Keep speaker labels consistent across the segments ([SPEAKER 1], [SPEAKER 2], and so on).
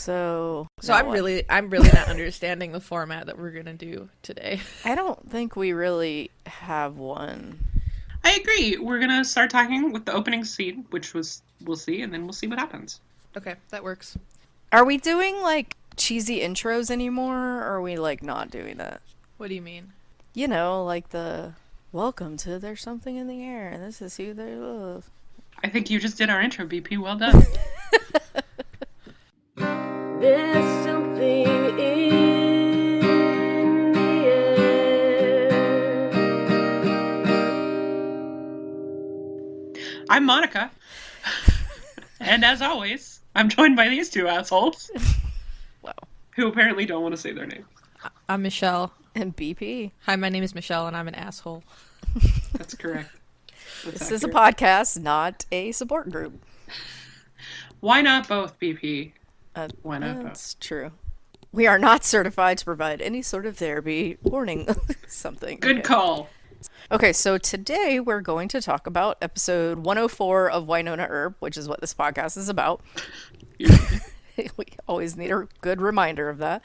[SPEAKER 1] So
[SPEAKER 2] I'm really not understanding the format that we're gonna do today.
[SPEAKER 1] I don't think we really have one.
[SPEAKER 3] I agree. We're gonna start talking with the opening scene, which was we'll see, and then we'll see what happens.
[SPEAKER 2] Okay, that works.
[SPEAKER 1] Are we doing like cheesy intros anymore, or are we like not doing that?
[SPEAKER 2] What do you mean?
[SPEAKER 1] You know, like the welcome to There's Something in the Air, and this is who they love.
[SPEAKER 3] I think you just did our intro, BP. Well done.
[SPEAKER 4] There's something in the air.
[SPEAKER 3] I'm Monica. And as always, I'm joined by these two assholes.
[SPEAKER 1] Wow.
[SPEAKER 3] Who apparently don't want to say their name.
[SPEAKER 2] I'm Michelle.
[SPEAKER 1] And BP.
[SPEAKER 2] Hi, my name is Michelle, and I'm an asshole.
[SPEAKER 3] That's correct.
[SPEAKER 1] This is a podcast, not a support group.
[SPEAKER 3] Why not both, BP? Why not both?
[SPEAKER 1] That's true. We are not certified to provide any sort of therapy. Warning. Something.
[SPEAKER 3] Good call.
[SPEAKER 1] Okay, so today we're going to talk about episode 104 of Wynonna Earp, which is what this podcast is about. We always need a good reminder of that.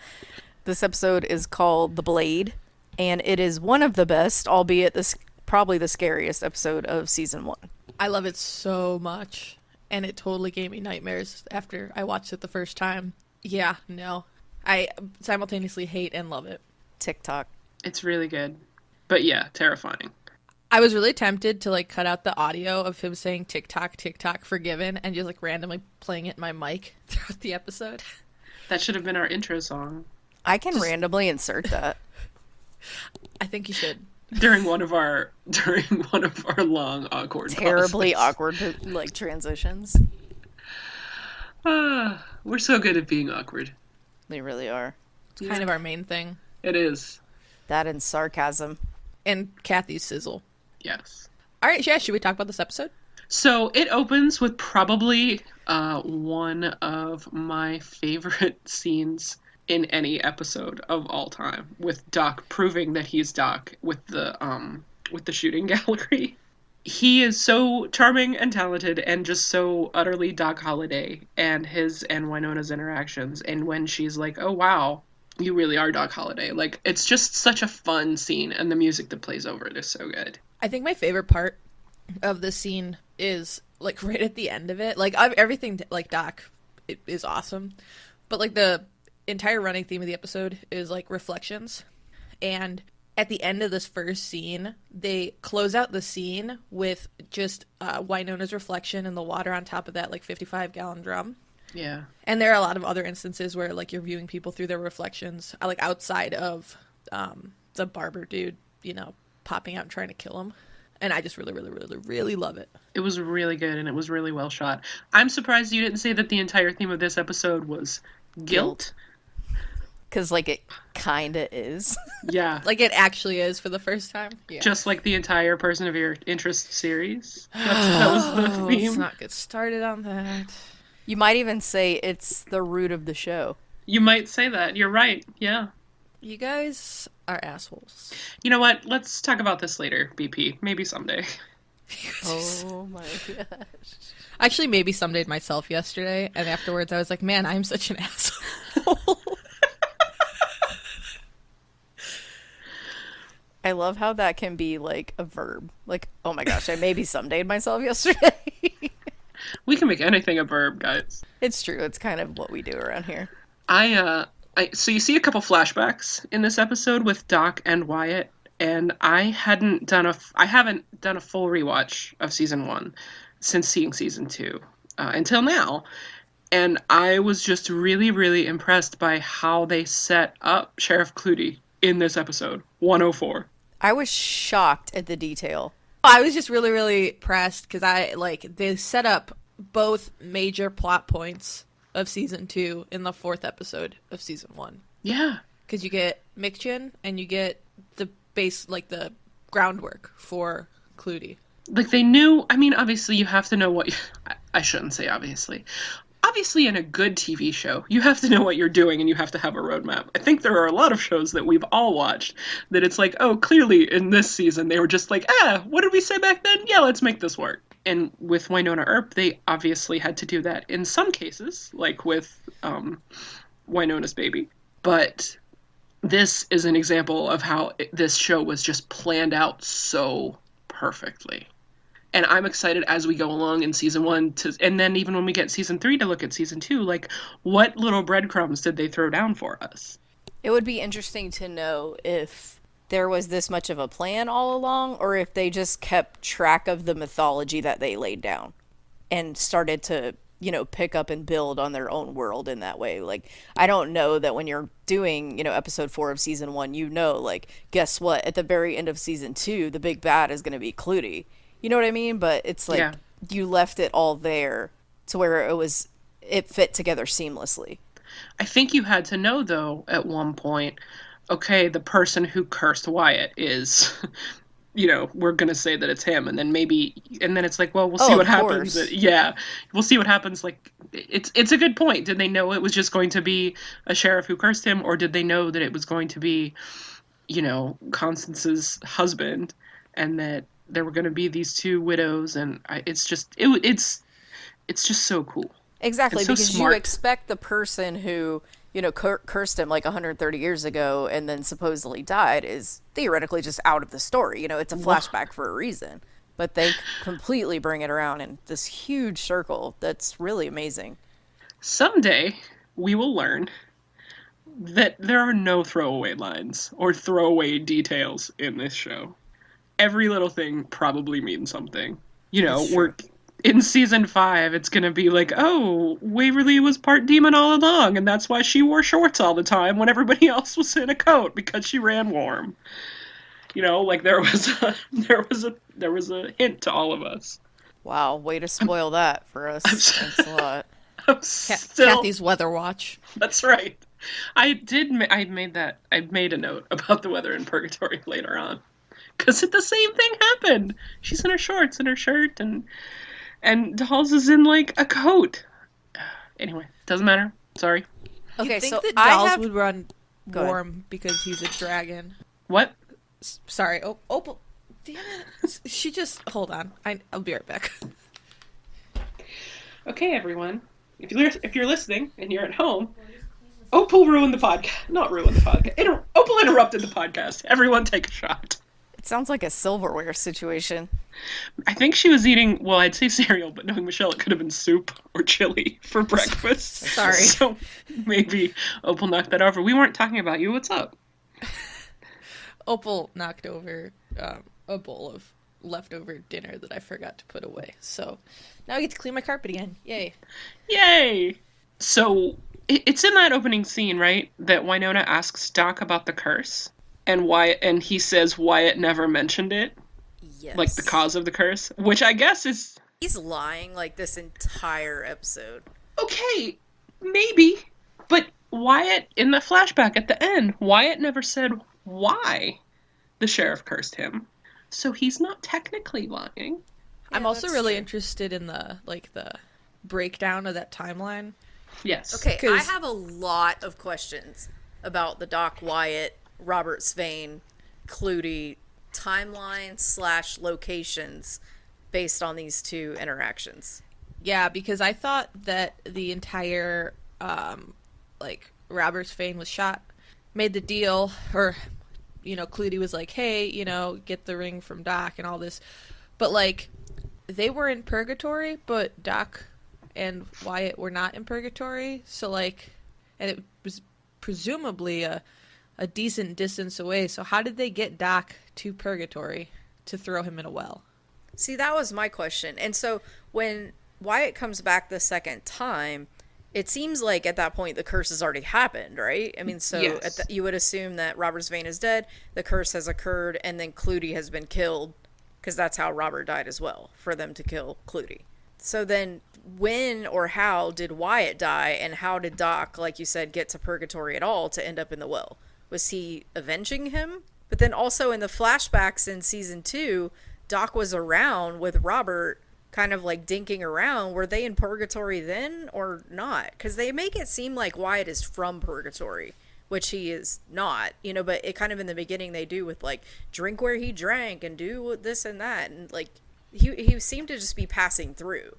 [SPEAKER 1] This episode is called The Blade, and it is one of the best, albeit this probably the scariest episode of season 1.
[SPEAKER 2] I love it so much, and it totally gave me nightmares after I watched it the first time. Yeah, no. I simultaneously hate and love it.
[SPEAKER 1] TikTok.
[SPEAKER 3] It's really good. But yeah, terrifying.
[SPEAKER 2] I was really tempted to like cut out the audio of him saying TikTok, TikTok, forgiven, and just like randomly playing it in my mic throughout the episode.
[SPEAKER 3] That should have been our intro song.
[SPEAKER 1] I can randomly insert that.
[SPEAKER 2] I think you should.
[SPEAKER 3] During one of our long, awkward
[SPEAKER 1] Terribly
[SPEAKER 3] pauses.
[SPEAKER 1] awkward like transitions.
[SPEAKER 3] We're so good at being awkward.
[SPEAKER 1] They really are.
[SPEAKER 2] It's kind of our main thing.
[SPEAKER 3] It is.
[SPEAKER 1] That and sarcasm.
[SPEAKER 2] And Kathy's sizzle.
[SPEAKER 3] Yes.
[SPEAKER 2] All right, yeah, should we talk about this episode?
[SPEAKER 3] So it opens with probably one of my favorite scenes in any episode of all time, with Doc proving that he's Doc with the shooting gallery. He is so charming and talented and just so utterly Doc Holliday, and his and Wynonna's interactions, and when she's like, oh wow, you really are Doc Holliday. Like, it's just such a fun scene, and the music that plays over it is so good.
[SPEAKER 2] I think my favorite part of the scene is like right at the end of it. Like everything like Doc is awesome, but like the entire running theme of the episode is like reflections, and at the end of this first scene they close out the scene with just Wynonna's reflection in the water on top of that like 55-gallon drum.
[SPEAKER 3] Yeah.
[SPEAKER 2] And there are a lot of other instances where like you're viewing people through their reflections, like outside of the barber dude, you know, popping out and trying to kill him. And I just really, really, really, really love it.
[SPEAKER 3] It was really good, and it was really well shot. I'm surprised you didn't say that the entire theme of this episode was guilt.
[SPEAKER 1] Because, like, it kind of is.
[SPEAKER 3] Yeah.
[SPEAKER 2] Like, it actually is for the first time. Yeah.
[SPEAKER 3] Just like the entire Person of Your Interest series. That was the theme.
[SPEAKER 2] Let's not get started on that.
[SPEAKER 1] You might even say it's the root of the show.
[SPEAKER 3] You might say that. You're right. Yeah.
[SPEAKER 2] You guys are assholes.
[SPEAKER 3] You know what? Let's talk about this later, BP. Maybe someday.
[SPEAKER 1] Oh my gosh.
[SPEAKER 2] I actually maybe someday myself yesterday, and afterwards I was like, man, I'm such an asshole.
[SPEAKER 1] I love how that can be like a verb. Like, oh my gosh, I maybe somedayed myself yesterday.
[SPEAKER 3] We can make anything a verb, guys.
[SPEAKER 1] It's true. It's kind of what we do around here.
[SPEAKER 3] So you see a couple flashbacks in this episode with Doc and Wyatt, and I haven't done a full rewatch of season 1 since seeing season 2 until now, and I was just really, really impressed by how they set up Sheriff Clutie in this episode 104.
[SPEAKER 1] I was shocked at the detail.
[SPEAKER 2] I was just really, really pressed because they set up both major plot points of season 2 in the 4th episode of season 1.
[SPEAKER 3] Yeah.
[SPEAKER 2] Because you get Michin and you get the base, like the groundwork for Clutie.
[SPEAKER 3] Like they knew, I mean, obviously you have to know what, I shouldn't say obviously. Obviously in a good TV show, you have to know what you're doing and you have to have a roadmap. I think there are a lot of shows that we've all watched that it's like, oh, clearly in this season they were just like, what did we say back then? Yeah, let's make this work. And with Wynonna Earp, they obviously had to do that in some cases, like with Wynonna's baby. But this is an example of how this show was just planned out so perfectly. And I'm excited as we go along in season 1 and then even when we get season 3 to look at season 2, like what little breadcrumbs did they throw down for us?
[SPEAKER 1] It would be interesting to know if there was this much of a plan all along, or if they just kept track of the mythology that they laid down and started to, pick up and build on their own world in that way. Like, I don't know that when you're doing, episode 4 of season 1, like, guess what? At the very end of season 2, the big bad is going to be Clutie. You know what I mean? But it's like, yeah, you left it all there to where it fit together seamlessly.
[SPEAKER 3] I think you had to know, though, at one point, okay, the person who cursed Wyatt is, we're going to say that it's him. And then it's like, well, we'll see what happens. Yeah, we'll see what happens. Like, it's a good point. Did they know it was just going to be a sheriff who cursed him? Or did they know that it was going to be, Constance's husband and that there were going to be these two widows? And it's just so cool.
[SPEAKER 1] Exactly,
[SPEAKER 3] so
[SPEAKER 1] because
[SPEAKER 3] smart.
[SPEAKER 1] You expect the person who, cursed him like 130 years ago and then supposedly died is theoretically just out of the story. It's a flashback for a reason. But they completely bring it around in this huge circle that's really amazing.
[SPEAKER 3] Someday, we will learn that there are no throwaway lines or throwaway details in this show. Every little thing probably means something. We're in season 5, it's going to be like, oh, Waverly was part demon all along, and that's why she wore shorts all the time when everybody else was in a coat, because she ran warm. Like there was a hint to all of us.
[SPEAKER 1] Wow, way to spoil that for us. Thanks a lot.
[SPEAKER 2] Kathy's weather watch.
[SPEAKER 3] That's right. I made a note about the weather in Purgatory later on. Because the same thing happened. She's in her shorts and her shirt, and Dolls is in, like, a coat. Anyway, doesn't matter. Sorry.
[SPEAKER 1] Okay,
[SPEAKER 2] You'd think
[SPEAKER 1] so
[SPEAKER 2] that Dolls would run warm because he's a dragon.
[SPEAKER 3] What?
[SPEAKER 2] Sorry. Opal. Damn it. She just... Hold on. I'll be right back.
[SPEAKER 3] Okay, everyone. If you're listening and you're at home, Opal ruined the podcast. Not ruined the podcast. Opal interrupted the podcast. Everyone take a shot.
[SPEAKER 1] It sounds like a silverware situation.
[SPEAKER 3] I think she was eating, well, I'd say cereal, but knowing Michelle, it could have been soup or chili for breakfast.
[SPEAKER 2] Sorry.
[SPEAKER 3] So maybe Opal knocked that over. We weren't talking about you. What's up?
[SPEAKER 2] Opal knocked over a bowl of leftover dinner that I forgot to put away. So now I get to clean my carpet again. Yay.
[SPEAKER 3] Yay! So it's in that opening scene, right, that Wynonna asks Doc about the curse? And he says Wyatt never mentioned it.
[SPEAKER 1] Yes.
[SPEAKER 3] Like the cause of the curse, which I guess is...
[SPEAKER 1] He's lying like this entire episode.
[SPEAKER 3] Okay, maybe. But Wyatt, in the flashback at the end, Wyatt never said why the sheriff cursed him. So he's not technically lying.
[SPEAKER 2] I'm also really interested in the breakdown of that timeline.
[SPEAKER 3] Yes.
[SPEAKER 1] Okay, I have a lot of questions about the Doc Wyatt, Robert Svane, Clutie timeline / locations based on these two interactions.
[SPEAKER 2] Yeah, because I thought that the entire Robert Svane was shot, made the deal, or Clutie was like, hey, get the ring from Doc and all this, but they were in purgatory, but Doc and Wyatt were not in purgatory, so and it was presumably a decent distance away, so how did they get Doc to purgatory to throw him in a well?
[SPEAKER 1] See, that was my question. And so when Wyatt comes back the second time, it seems like at that point the curse has already happened, right? I mean, so
[SPEAKER 3] yes.
[SPEAKER 1] You would assume that Robert Svane is dead, the curse has occurred, and then Clutie has been killed, because that's how Robert died as well, for them to kill Clutie. So then when or how did Wyatt die, and how did Doc, like you said, get to purgatory at all to end up in the well? Was he avenging him? But then also in the flashbacks in season 2, Doc was around with Robert, kind of dinking around. Were they in purgatory then or not? Because they make it seem like Wyatt is from purgatory, which he is not, but it kind of in the beginning they do with drink where he drank and do this and that. And he seemed to just be passing through.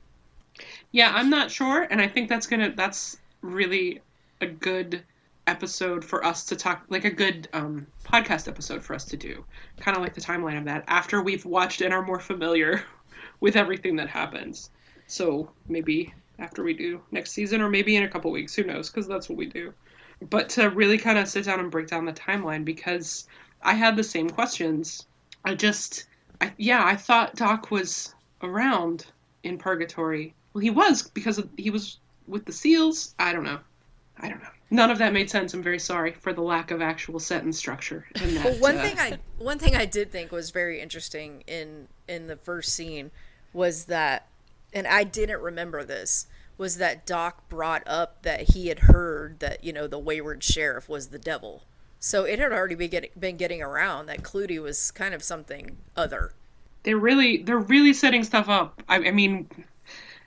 [SPEAKER 3] Yeah, I'm not sure, and I think that's really a good episode for us to talk, like a good podcast episode for us to do, kind of like the timeline of that after we've watched and are more familiar with everything that happens. So maybe after we do next season, or maybe in a couple weeks, who knows, because that's what we do. But to really kind of sit down and break down the timeline, because I had the same questions. I thought Doc was around in Purgatory. Well, he was, because he was with the seals. I don't know. None of that made sense. I'm very sorry for the lack of actual set and structure in that.
[SPEAKER 1] Well, one thing I did think was very interesting in the first scene was that, and I didn't remember this, was that Doc brought up that he had heard that, you know, the wayward sheriff was the devil. So it had already been getting around that Clutie was kind of something other.
[SPEAKER 3] They're really setting stuff up. I mean,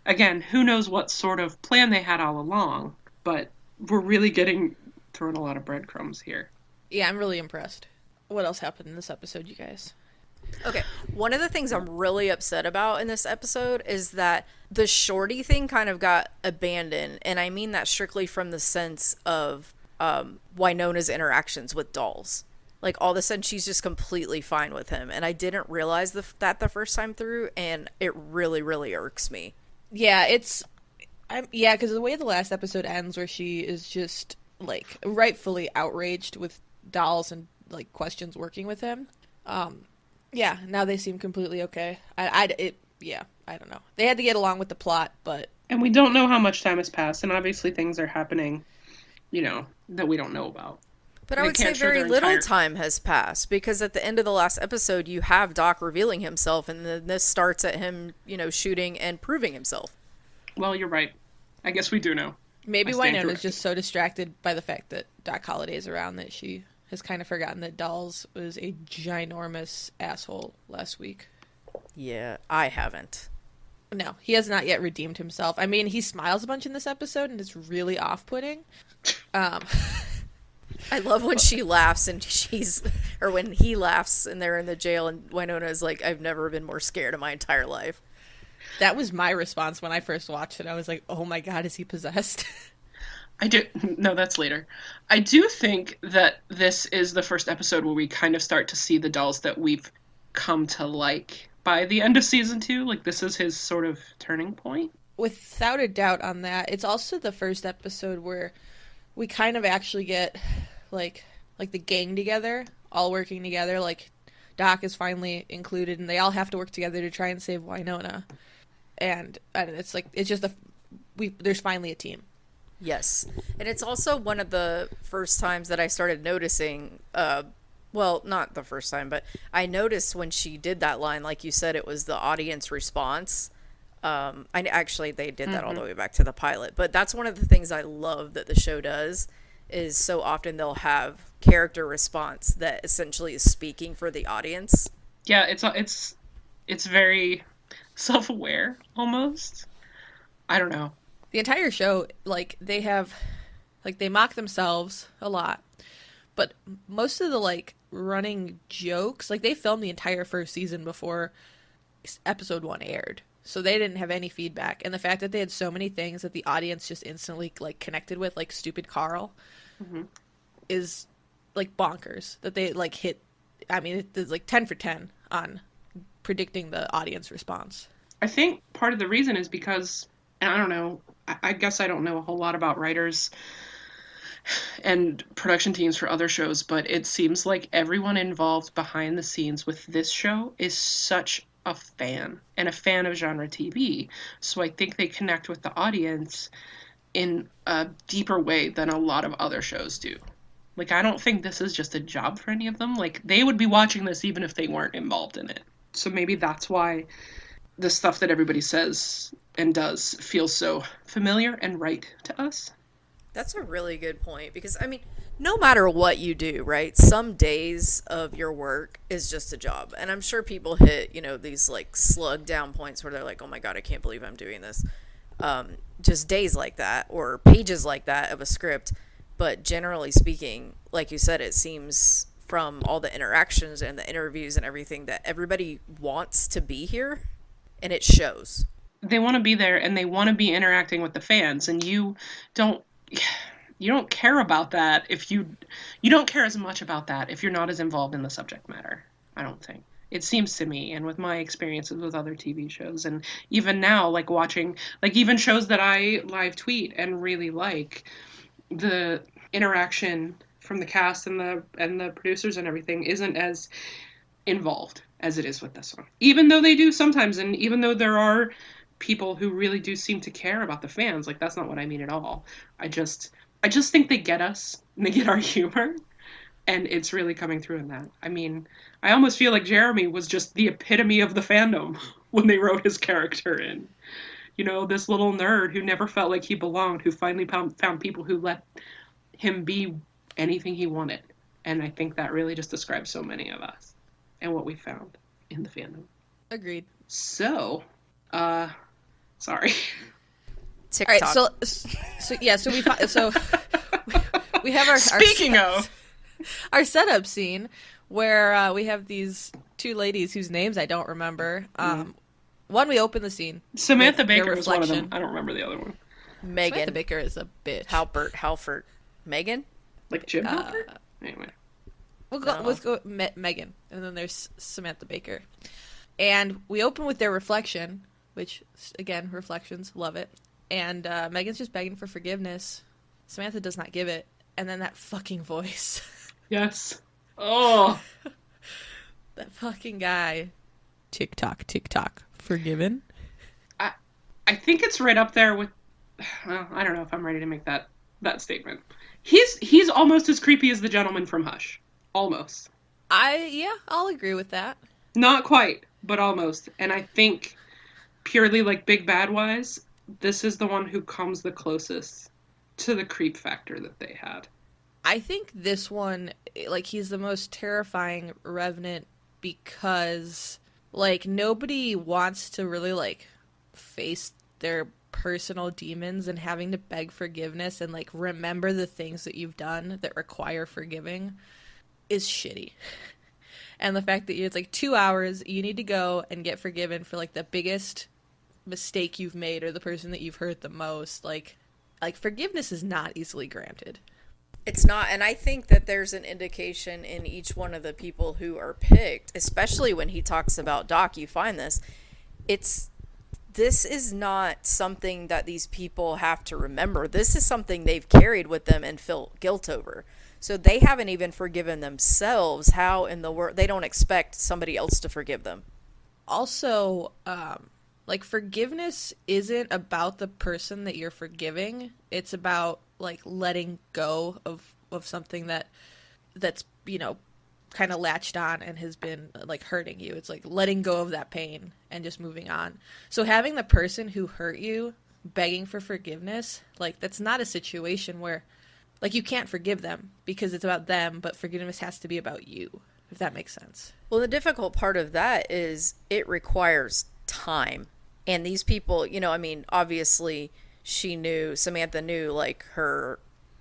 [SPEAKER 3] again, who knows what sort of plan they had all along, but we're really getting thrown a lot of breadcrumbs here.
[SPEAKER 2] Yeah, I'm really impressed. What else happened in this episode, you guys?
[SPEAKER 1] Okay, one of the things I'm really upset about in this episode is that the shorty thing kind of got abandoned, and I mean that strictly from the sense of Wynonna's interactions with dolls. Like, all of a sudden, she's just completely fine with him, and I didn't realize that the first time through, and it really, really irks me.
[SPEAKER 2] Yeah, because the way the last episode ends, where she is just, like, rightfully outraged with dolls and, like, questions working with him. Yeah, now they seem completely okay. I don't know. They had to get along with the plot, but...
[SPEAKER 3] And we don't know how much time has passed, and obviously things are happening, you know, that we don't know about.
[SPEAKER 1] But I would say very little time has passed, because at the end of the last episode, you have Doc revealing himself, and then this starts at him, you know, shooting and proving himself.
[SPEAKER 3] Well, you're right. I guess we do know.
[SPEAKER 2] Maybe Wynonna's just so distracted by the fact that Doc Holliday's around that she has kind of forgotten that Dolls was a ginormous asshole last week.
[SPEAKER 1] Yeah, I haven't.
[SPEAKER 2] No, he has not yet redeemed himself. I mean, he smiles a bunch in this episode, and it's really off-putting.
[SPEAKER 1] I love when she laughs and or when he laughs and they're in the jail and Wynonna is like, I've never been more scared in my entire life.
[SPEAKER 2] That was my response when I first watched it. I was like, oh my god, is he possessed?
[SPEAKER 3] No, that's later. I do think that this is the first episode where we kind of start to see the dolls that we've come to like by the end of season 2. Like, this is his sort of turning point.
[SPEAKER 2] Without a doubt on that. It's also the first episode where we kind of actually get like the gang together, all working together. Like, Doc is finally included, and they all have to work together to try and save Wynonna. And it's like, it's just there's finally a team.
[SPEAKER 1] Yes. And it's also one of the first times that I started noticing, well, not the first time, but I noticed when she did that line, like you said, it was the audience response. Actually, they did that all the way back to the pilot. But that's one of the things I love that the show does, is so often they'll have character response that essentially is speaking for the audience.
[SPEAKER 3] Yeah, it's very self-aware, almost. I don't know.
[SPEAKER 2] The entire show, like, they mock themselves a lot. But most of the, like, running jokes, like, they filmed the entire first season before episode 1 aired. So they didn't have any feedback. And the fact that they had so many things that the audience just instantly, like, connected with, like Stupid Carl, is, like, bonkers. That they, like, hit, I mean, it's like 10 for 10 on predicting the audience response.
[SPEAKER 3] I think part of the reason is because, and I don't know, I guess I don't know a whole lot about writers and production teams for other shows, but it seems like everyone involved behind the scenes with this show is such a fan, and a fan of genre TV. So I think they connect with the audience in a deeper way than a lot of other shows do. Like, I don't think this is just a job for any of them. Like, they would be watching this even if they weren't involved in it. So maybe that's why the stuff that everybody says and does feels so familiar and right to us.
[SPEAKER 1] That's a really good point, because, I mean, no matter what you do, right, some days of your work is just a job. And I'm sure people hit, you know, these, like, slug down points where they're like, oh my god, I can't believe I'm doing this. Just days like that, or pages like that of a script. But generally speaking, like you said, it seems from all the interactions and the interviews and everything that everybody wants to be here. and it shows.
[SPEAKER 3] They want to be there and they want to be interacting with the fans, and you don't care about that if you don't care as much about that if you're not as involved in the subject matter, I don't think. It seems to me, and with my experiences with other TV shows, and even now, like watching, like even shows that I live tweet and really like, the interaction from the cast and the producers and everything isn't as involved as it is with this one. Even though they do sometimes, and even though there are people who really do seem to care about the fans, like that's not what I mean at all. I just think they get us and they get our humor, and it's really coming through in that. I mean, I almost feel like Jeremy was just the epitome of the fandom when they wrote his character in. You know, this little nerd who never felt like he belonged, who finally found people who let him be anything he wanted. And I think that really just describes so many of us and what we found in the fandom.
[SPEAKER 2] Agreed.
[SPEAKER 3] So, sorry.
[SPEAKER 1] TikTok.
[SPEAKER 2] All right, so we have our
[SPEAKER 3] Speaking of
[SPEAKER 2] our setup scene where we have these two ladies whose names I don't remember. One, we open the scene.
[SPEAKER 3] Samantha Baker was one of them. I don't remember the other one.
[SPEAKER 1] Megan.
[SPEAKER 2] Samantha Baker is a bitch.
[SPEAKER 1] Halpert. Megan?
[SPEAKER 3] Like Jim Halpert? Anyway.
[SPEAKER 2] Let's go Megan, and then there's Samantha Baker. And we open with their reflection, which, again, reflections, love it. And Megan's just begging for forgiveness. Samantha does not give it. And then that fucking voice.
[SPEAKER 3] Yes. Oh.
[SPEAKER 2] That fucking guy. Tick tock, forgiven?
[SPEAKER 3] I think it's right up there with, well, I don't know if I'm ready to make that statement. He's almost as creepy as the gentleman from Hush. Almost.
[SPEAKER 2] I'll agree with that.
[SPEAKER 3] Not quite, but almost. And I think purely like big bad wise, this is the one who comes the closest to the creep factor that they had.
[SPEAKER 2] I think this one, like, he's the most terrifying revenant because, like, nobody wants to really, like, face their personal demons, and having to beg forgiveness and, like, remember the things that you've done that require forgiving is shitty. And the fact that it's, like, 2 hours, you need to go and get forgiven for, like, the biggest mistake you've made or the person that you've hurt the most. Like forgiveness is not easily granted.
[SPEAKER 1] It's not, and I think that there's an indication in each one of the people who are picked, especially when he talks about Doc, you find this. This is not something that these people have to remember. This is something they've carried with them and feel guilt over. So they haven't even forgiven themselves. How in the world, they don't expect somebody else to forgive them.
[SPEAKER 2] Also, like, forgiveness isn't about the person that you're forgiving. It's about, like, letting go of something that's, you know, kind of latched on and has been, like, hurting you. It's like letting go of that pain and just moving on. So having the person who hurt you begging for forgiveness, like, that's not a situation where, like, you can't forgive them because it's about them, but forgiveness has to be about you, if that makes sense.
[SPEAKER 1] Well, the difficult part of that is it requires time. And these people, you know, I mean, obviously Samantha knew, like, her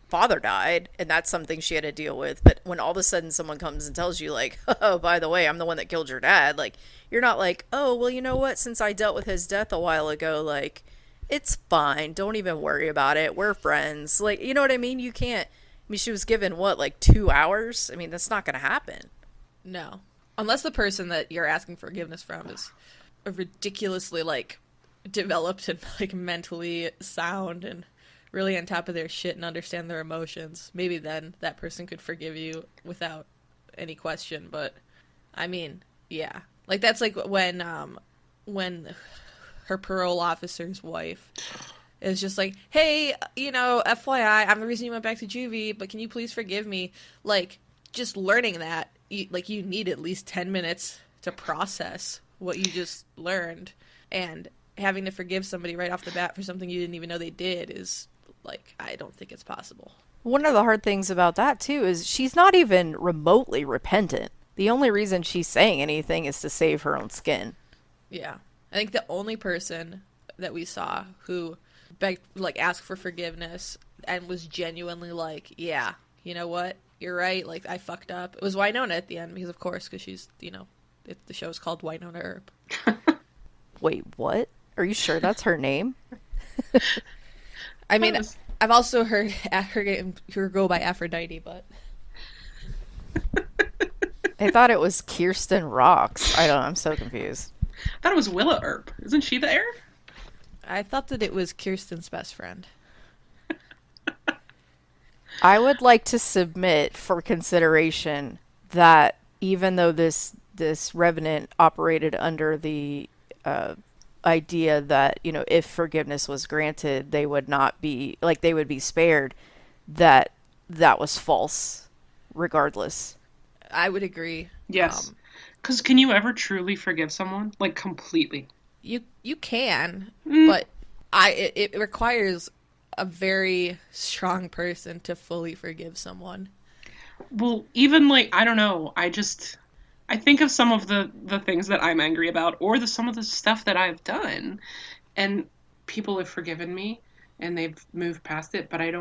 [SPEAKER 1] father died, and that's something she had to deal with. But when all of a sudden someone comes and tells you, like, oh, by the way, I'm the one that killed your dad, like, you're not like, oh, well, you know what, since I dealt with his death a while ago, like, it's fine, don't even worry about it, we're friends, like, you know what I mean? You can't. I mean, she was given what, like 2 hours? I mean, that's not gonna happen.
[SPEAKER 2] No, unless the person that you're asking forgiveness from is a ridiculously, like, developed and, like, mentally sound and really on top of their shit and understand their emotions. Maybe then that person could forgive you without any question. But I mean, yeah, like, that's like when her parole officer's wife is just like, hey, you know, FYI, I'm the reason you went back to juvie, but can you please forgive me? Like, just learning that, you need at least 10 minutes to process what you just learned, and having to forgive somebody right off the bat for something you didn't even know they did is, like, I don't think it's possible.
[SPEAKER 1] One of the hard things about that, too, is she's not even remotely repentant. The only reason she's saying anything is to save her own skin.
[SPEAKER 2] Yeah. I think the only person that we saw who begged, like, asked for forgiveness and was genuinely like, yeah, you know what? You're right. Like, I fucked up. It was Wynonna at the end because, of course, because she's, you know, the show's called Wynonna Earp.
[SPEAKER 1] Wait, what? Are you sure that's her name?
[SPEAKER 2] I mean,
[SPEAKER 3] was-
[SPEAKER 2] I've also heard her go by Aphrodite, but
[SPEAKER 1] I thought it was Kirsten Rocks. I don't know. I'm so confused.
[SPEAKER 3] I thought it was Willa Earp. Isn't she the heir?
[SPEAKER 2] I thought that it was Kirsten's best friend.
[SPEAKER 1] I would like to submit for consideration that even though this revenant operated under the idea that, you know, if forgiveness was granted, they would not be like they would be spared, that was false regardless.
[SPEAKER 2] I would agree.
[SPEAKER 3] Yes. Because can you ever truly forgive someone? Like, completely?
[SPEAKER 2] You can, but it requires a very strong person to fully forgive someone.
[SPEAKER 3] Well, even, like, I don't know. I think of some of the things that I'm angry about, or some of the stuff that I've done, and people have forgiven me, and they've moved past it, but I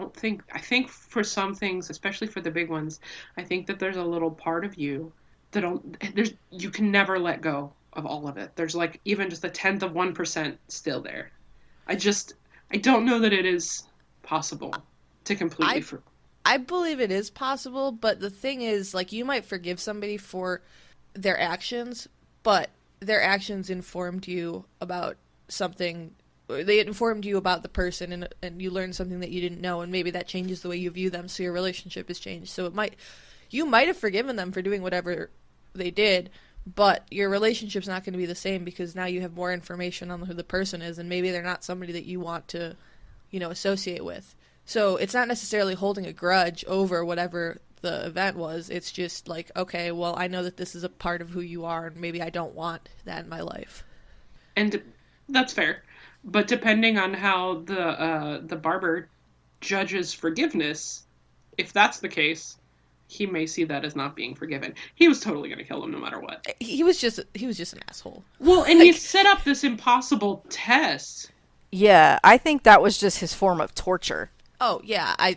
[SPEAKER 3] think for some things, especially for the big ones, I think that there's a little part of you that you can never let go of all of it. There's, like, even just a 1/10 of 1% still there. I don't know that it is possible to completely
[SPEAKER 2] I believe it is possible, but the thing is, like, you might forgive somebody for their actions, but their actions informed you about something. They informed you about the person, and you learned something that you didn't know, and maybe that changes the way you view them, so your relationship has changed. So you might have forgiven them for doing whatever they did, but your relationship's not going to be the same because now you have more information on who the person is, and maybe they're not somebody that you want to, associate with. So it's not necessarily holding a grudge over whatever the event was. It's just like, okay, well, I know that this is a part of who you are, and maybe I don't want that in my life.
[SPEAKER 3] And that's fair. But depending on how the barber judges forgiveness, if that's the case, he may see that as not being forgiven. He was totally going to kill him no matter what.
[SPEAKER 2] He was just an asshole.
[SPEAKER 3] Well, and he set up this impossible test.
[SPEAKER 1] Yeah, I think that was just his form of torture.
[SPEAKER 2] Oh, yeah, I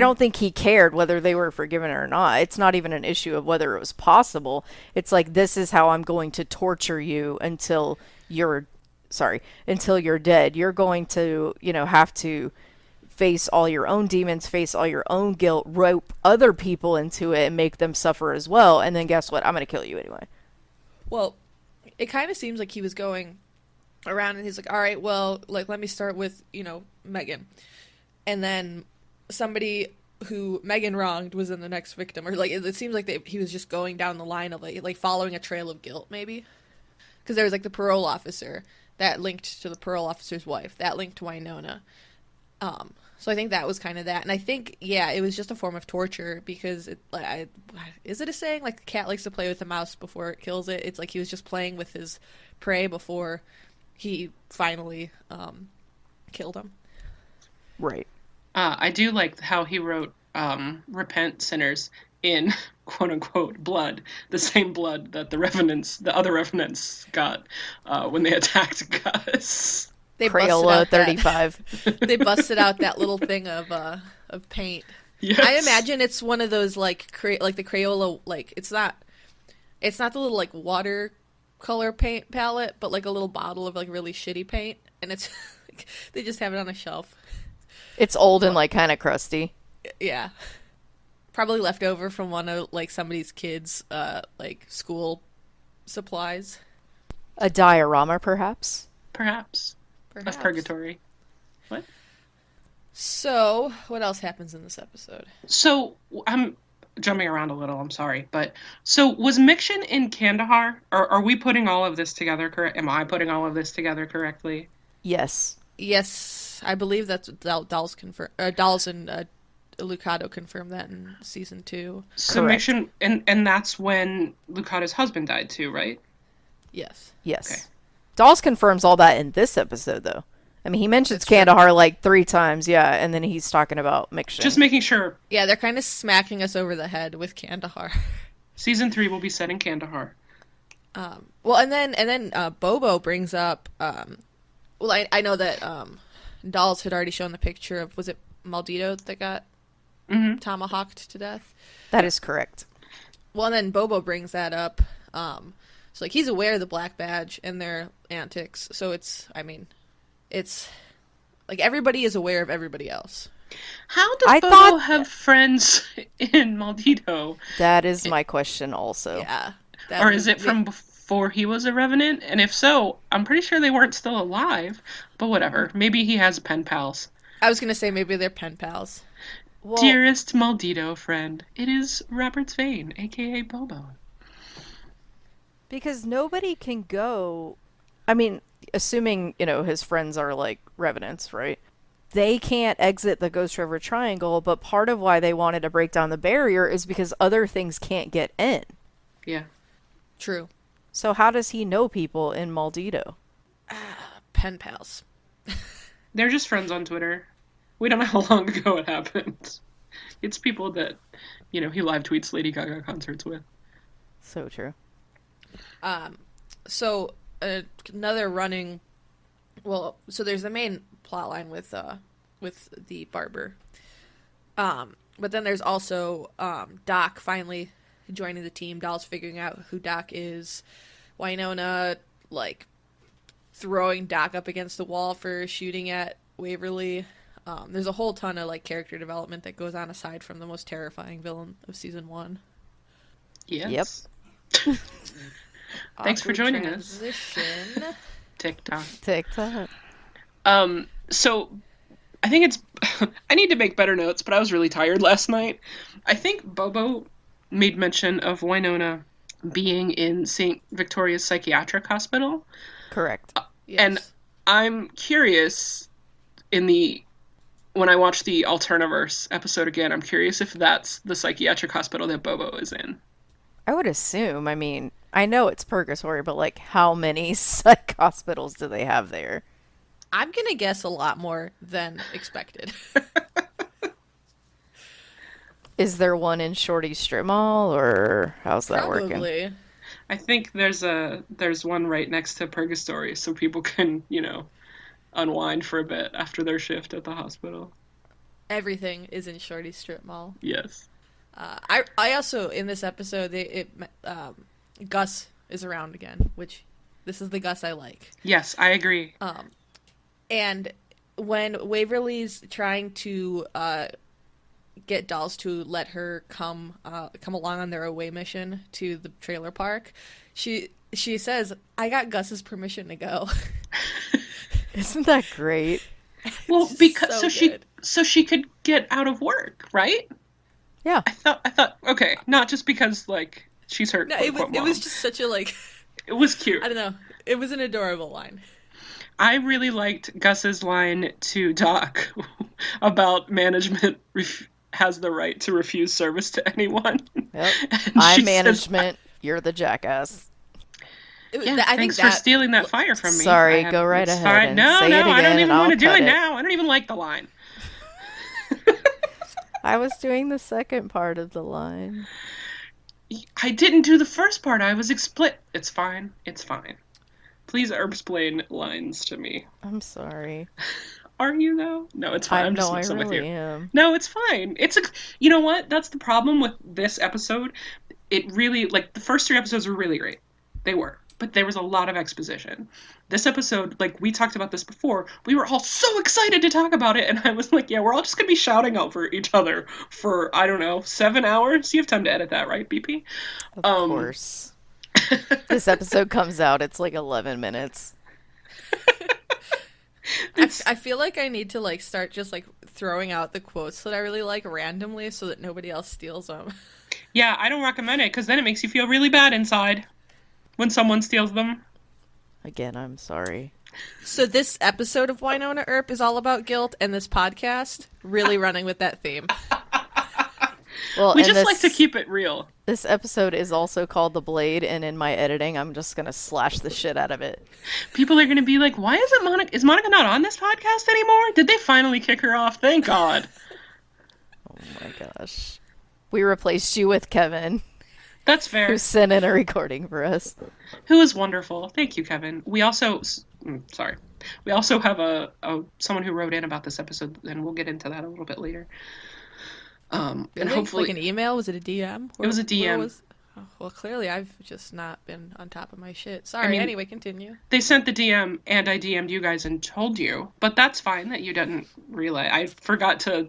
[SPEAKER 1] don't think he cared whether they were forgiven or not. It's not even an issue of whether it was possible. It's like, this is how I'm going to torture you until you're dead. You're going to, have to face all your own demons, face all your own guilt, rope other people into it and make them suffer as well. And then guess what? I'm going to kill you anyway.
[SPEAKER 2] Well, it kind of seems like he was going around and he's like, all right, well, like, let me start with, Megan. And then somebody who Megan wronged was in the next victim. Or, like, it seems like he was just going down the line of, like following a trail of guilt, maybe. Because there was, like, the parole officer that linked to the parole officer's wife. That linked to Wynonna. So I think that was kind of that. And I think, yeah, it was just a form of torture because, is it a saying? Like, the cat likes to play with the mouse before it kills it. It's like he was just playing with his prey before he finally killed him.
[SPEAKER 1] Right.
[SPEAKER 3] I do like how he wrote repent sinners in quote unquote blood, the same blood that the other revenants got when they attacked Gus.
[SPEAKER 2] They
[SPEAKER 1] Crayola 35.
[SPEAKER 2] They busted out that little thing of paint.
[SPEAKER 3] Yes.
[SPEAKER 2] I imagine it's one of those like the Crayola, like it's not the little like watercolor paint palette, but like a little bottle of like really shitty paint, and it's they just have it on a shelf.
[SPEAKER 1] It's old and like kind of crusty.
[SPEAKER 2] Yeah. Probably left over from one of like somebody's kids like school supplies.
[SPEAKER 1] A diorama, perhaps?
[SPEAKER 3] Perhaps. Of purgatory. What?
[SPEAKER 2] So, what else happens in this episode?
[SPEAKER 3] So, I'm jumping around a little, I'm sorry, but so was Mikshin in Kandahar? Or are we putting all of this together correct? Am I putting all of this together correctly?
[SPEAKER 1] Yes.
[SPEAKER 2] Yes, I believe that's what Dolls and Lucado confirmed that in season 2.
[SPEAKER 3] So Mikshin, and that's when Lucado's husband died too, right?
[SPEAKER 2] Yes.
[SPEAKER 1] Yes.
[SPEAKER 3] Okay.
[SPEAKER 1] Dawes confirms all that in this episode, though. I mean, he mentions Kandahar like 3 times, yeah, and then he's talking about Mikshin.
[SPEAKER 3] Just making sure.
[SPEAKER 2] Yeah, they're kind of smacking us over the head with Kandahar.
[SPEAKER 3] Season 3 will be set in Kandahar.
[SPEAKER 2] Well, and then Bobo brings up. Well, I know that Dolls had already shown the picture of, was it Maldito that got tomahawked to death?
[SPEAKER 1] That is correct.
[SPEAKER 2] Well, and then Bobo brings that up. So like he's aware of the Black Badge and their antics. So it's like everybody is aware of everybody else.
[SPEAKER 3] How does
[SPEAKER 1] I
[SPEAKER 3] Bobo
[SPEAKER 1] thought-
[SPEAKER 3] have friends in Maldito?
[SPEAKER 1] That is my question also.
[SPEAKER 2] Yeah.
[SPEAKER 3] Or is it from before he was a Revenant? And if so, I'm pretty sure they weren't still alive. But whatever. Maybe he has pen pals.
[SPEAKER 2] I was gonna say maybe they're pen pals.
[SPEAKER 1] Well,
[SPEAKER 3] Dearest Maldito friend, it is Robert's Vane, aka Bobo.
[SPEAKER 1] because nobody can go. I mean, assuming, his friends are like revenants, right? They can't exit the Ghost River Triangle, but part of why they wanted to break down the barrier is because other things can't get in.
[SPEAKER 3] Yeah.
[SPEAKER 2] True.
[SPEAKER 1] So how does he know people in Maldito?
[SPEAKER 2] Pen pals.
[SPEAKER 3] They're just friends on Twitter. We don't know how long ago it happened. It's people that, he live tweets Lady Gaga concerts with.
[SPEAKER 1] So true.
[SPEAKER 2] So another running. Well, so there's the main plot line with the barber. But then there's also Doc finally joining the team. Doll's figuring out who Doc is. Wynonna like throwing Doc up against the wall for shooting at Waverly. There's a whole ton of like character development that goes on aside from the most terrifying villain of season 1.
[SPEAKER 3] Yes. Yep. Thanks for joining us. TikTok. So I think it's I need to make better notes, but I was really tired last night. I think Bobo made mention of Wynonna being in St. Victoria's Psychiatric Hospital.
[SPEAKER 1] Correct.
[SPEAKER 2] Yes.
[SPEAKER 3] And I'm curious when I watch the Alternaverse episode again, I'm curious if that's the psychiatric hospital that Bobo is in.
[SPEAKER 1] I would assume. I mean, I know it's purgatory, but like how many psych hospitals do they have there?
[SPEAKER 2] I'm gonna guess a lot more than expected.
[SPEAKER 1] Is there one in Shorty Strip Mall, or how's that working?
[SPEAKER 2] Probably.
[SPEAKER 3] I think there's one right next to Purgatory, so people can, unwind for a bit after their shift at the hospital.
[SPEAKER 2] Everything is in Shorty Strip Mall.
[SPEAKER 3] Yes.
[SPEAKER 2] I also in this episode Gus is around again, which this is the Gus I like.
[SPEAKER 3] Yes, I agree.
[SPEAKER 2] And when Waverly's trying to get Dolls to let her come along on their away mission to the trailer park, she says, "I got Gus's permission to go."
[SPEAKER 1] Isn't that great?
[SPEAKER 3] Well, because
[SPEAKER 2] good.
[SPEAKER 3] so she could get out of work, right?
[SPEAKER 1] Yeah.
[SPEAKER 3] I thought okay, not just because like she's her.
[SPEAKER 2] No, it was just such a like.
[SPEAKER 3] It was cute.
[SPEAKER 2] I don't know. It was an adorable line.
[SPEAKER 3] I really liked Gus's line to Doc about management has the right to refuse service to anyone.
[SPEAKER 1] Yep. I'm management. You're the jackass.
[SPEAKER 3] Yeah, thanks for stealing that fire from me.
[SPEAKER 1] Sorry, go right ahead. And
[SPEAKER 3] no,
[SPEAKER 1] say it again,
[SPEAKER 3] I don't even want to do it
[SPEAKER 1] it
[SPEAKER 3] now. I don't even like the line.
[SPEAKER 1] I was doing the second part of the line.
[SPEAKER 3] I didn't do the first part. I was It's fine. It's fine. Please explain lines to me.
[SPEAKER 1] I'm sorry.
[SPEAKER 3] Are you though? No, it's fine. I'm just messing with you.
[SPEAKER 1] Am.
[SPEAKER 3] No, it's fine. You know what? That's the problem with this episode. It really, like, the first 3 episodes were really great. They were. But there was a lot of exposition. This episode, like, we talked about this before, we were all so excited to talk about it, and I was like, yeah, we're all just gonna be shouting over each other for, I don't know, 7 hours? You have time to edit that, right, BP?
[SPEAKER 1] Of course. This episode comes out, it's like 11 minutes.
[SPEAKER 2] I feel like I need to like start just like throwing out the quotes that I really like randomly so that nobody else steals them.
[SPEAKER 3] Yeah, I don't recommend it, because then it makes you feel really bad inside when someone steals them.
[SPEAKER 1] Again, I'm sorry.
[SPEAKER 2] So this episode of Wynonna Earp is all about guilt, and this podcast really running with that theme.
[SPEAKER 1] Well,
[SPEAKER 3] we just like to keep it real.
[SPEAKER 1] This episode is also called The Blade, and in my editing, I'm just going to slash the shit out of it.
[SPEAKER 3] People are going to be like, why isn't Monica... Is Monica not on this podcast anymore? Did they finally kick her off? Thank God.
[SPEAKER 1] Oh my gosh. We replaced you with Kevin.
[SPEAKER 3] That's fair.
[SPEAKER 1] Who sent in a recording for us.
[SPEAKER 3] Who is wonderful. Thank you, Kevin. We also... Sorry. We also have someone who wrote in about this episode, and we'll get into that a little bit later. And hopefully...
[SPEAKER 2] Like an email? Was it a DM?
[SPEAKER 3] It was a DM.
[SPEAKER 2] Oh, well, clearly I've just not been on top of my shit. Sorry.
[SPEAKER 3] I mean,
[SPEAKER 2] anyway, continue.
[SPEAKER 3] they sent the DM and I DM'd you guys and told you, but that's fine that you didn't relay. I forgot to,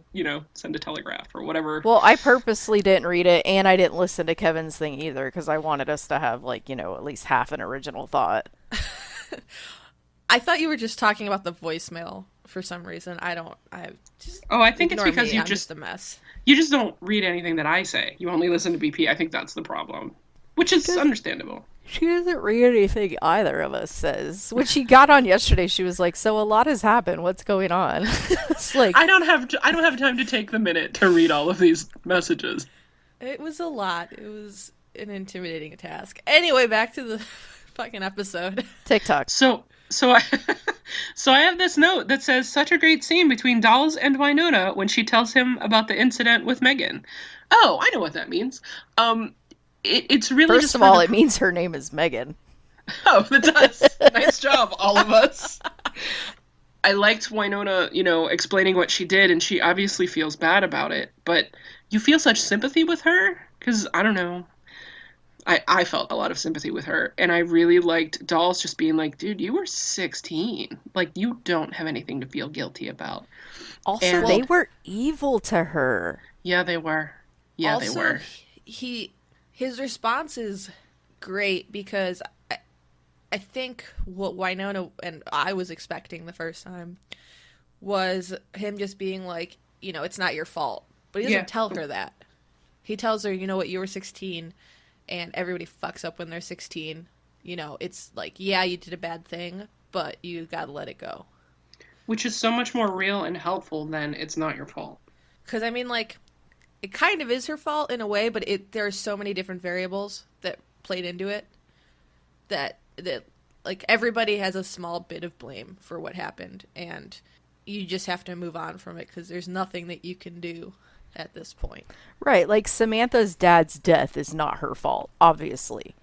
[SPEAKER 3] send a telegraph or whatever.
[SPEAKER 1] Well, I purposely didn't read it, and I didn't listen to Kevin's thing either, because I wanted us to have, like, at least half an original thought.
[SPEAKER 2] I thought you were just talking about the voicemail for some reason. I just.
[SPEAKER 3] Oh, I think it's
[SPEAKER 2] ignore
[SPEAKER 3] because
[SPEAKER 2] me.
[SPEAKER 3] you
[SPEAKER 2] I'm
[SPEAKER 3] just
[SPEAKER 2] a mess.
[SPEAKER 3] You just don't read anything that I say. You only listen to BP. I think that's the problem, which is understandable.
[SPEAKER 1] She doesn't read anything either of us says. When she got on yesterday, she was like, "So a lot has happened. What's going on?" It's like
[SPEAKER 3] I don't have time to take the minute to read all of these messages.
[SPEAKER 2] It was a lot. It was an intimidating task. Anyway, back to the fucking episode.
[SPEAKER 1] TikTok.
[SPEAKER 3] So I have this note that says, such a great scene between Dolls and Wynonna when she tells him about the incident with Megan. Oh, I know what that means. It's really
[SPEAKER 1] First
[SPEAKER 3] just
[SPEAKER 1] of all, it means her name is Megan.
[SPEAKER 3] Oh, that does. Nice job, all of us. I liked Wynonna, explaining what she did, and she obviously feels bad about it, but you feel such sympathy with her, because, I don't know, I felt a lot of sympathy with her, and I really liked Dolls just being like, dude, you were 16. Like, you don't have anything to feel guilty about.
[SPEAKER 1] Also, they were evil to her.
[SPEAKER 3] Yeah, they were. Yeah, they were.
[SPEAKER 2] His response is great, because I think what Wynonna and I was expecting the first time was him just being like, it's not your fault. But he doesn't tell her that. He tells her, you know what, you were 16, and everybody fucks up when they're 16. It's like, yeah, you did a bad thing, but you gotta let it go.
[SPEAKER 3] Which is so much more real and helpful than it's not your fault.
[SPEAKER 2] Because, I mean, like, it kind of is her fault in a way, but there are so many different variables that played into it that like, everybody has a small bit of blame for what happened, and you just have to move on from it because there's nothing that you can do at this point.
[SPEAKER 1] Right, like Samantha's dad's death is not her fault, obviously.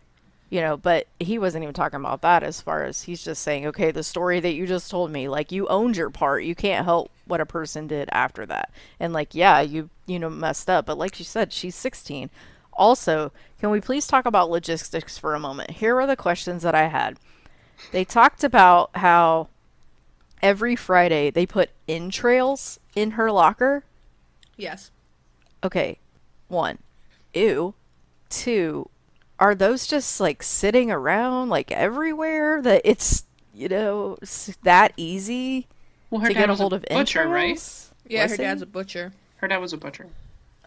[SPEAKER 1] But he wasn't even talking about that as far as he's just saying, okay, the story that you just told me, like, you owned your part. You can't help what a person did after that. And, like, yeah, you messed up. But like you said, she's 16. Also, can we please talk about logistics for a moment? Here are the questions that I had. They talked about how every Friday they put entrails in her locker.
[SPEAKER 2] Yes.
[SPEAKER 1] Okay. 1. Ew. 2. Are those just, like, sitting around, like, everywhere that it's, that easy to get a hold of
[SPEAKER 3] butcher,
[SPEAKER 1] entrails?
[SPEAKER 3] right?
[SPEAKER 2] Yeah, her dad's a butcher.
[SPEAKER 3] Her dad was a butcher.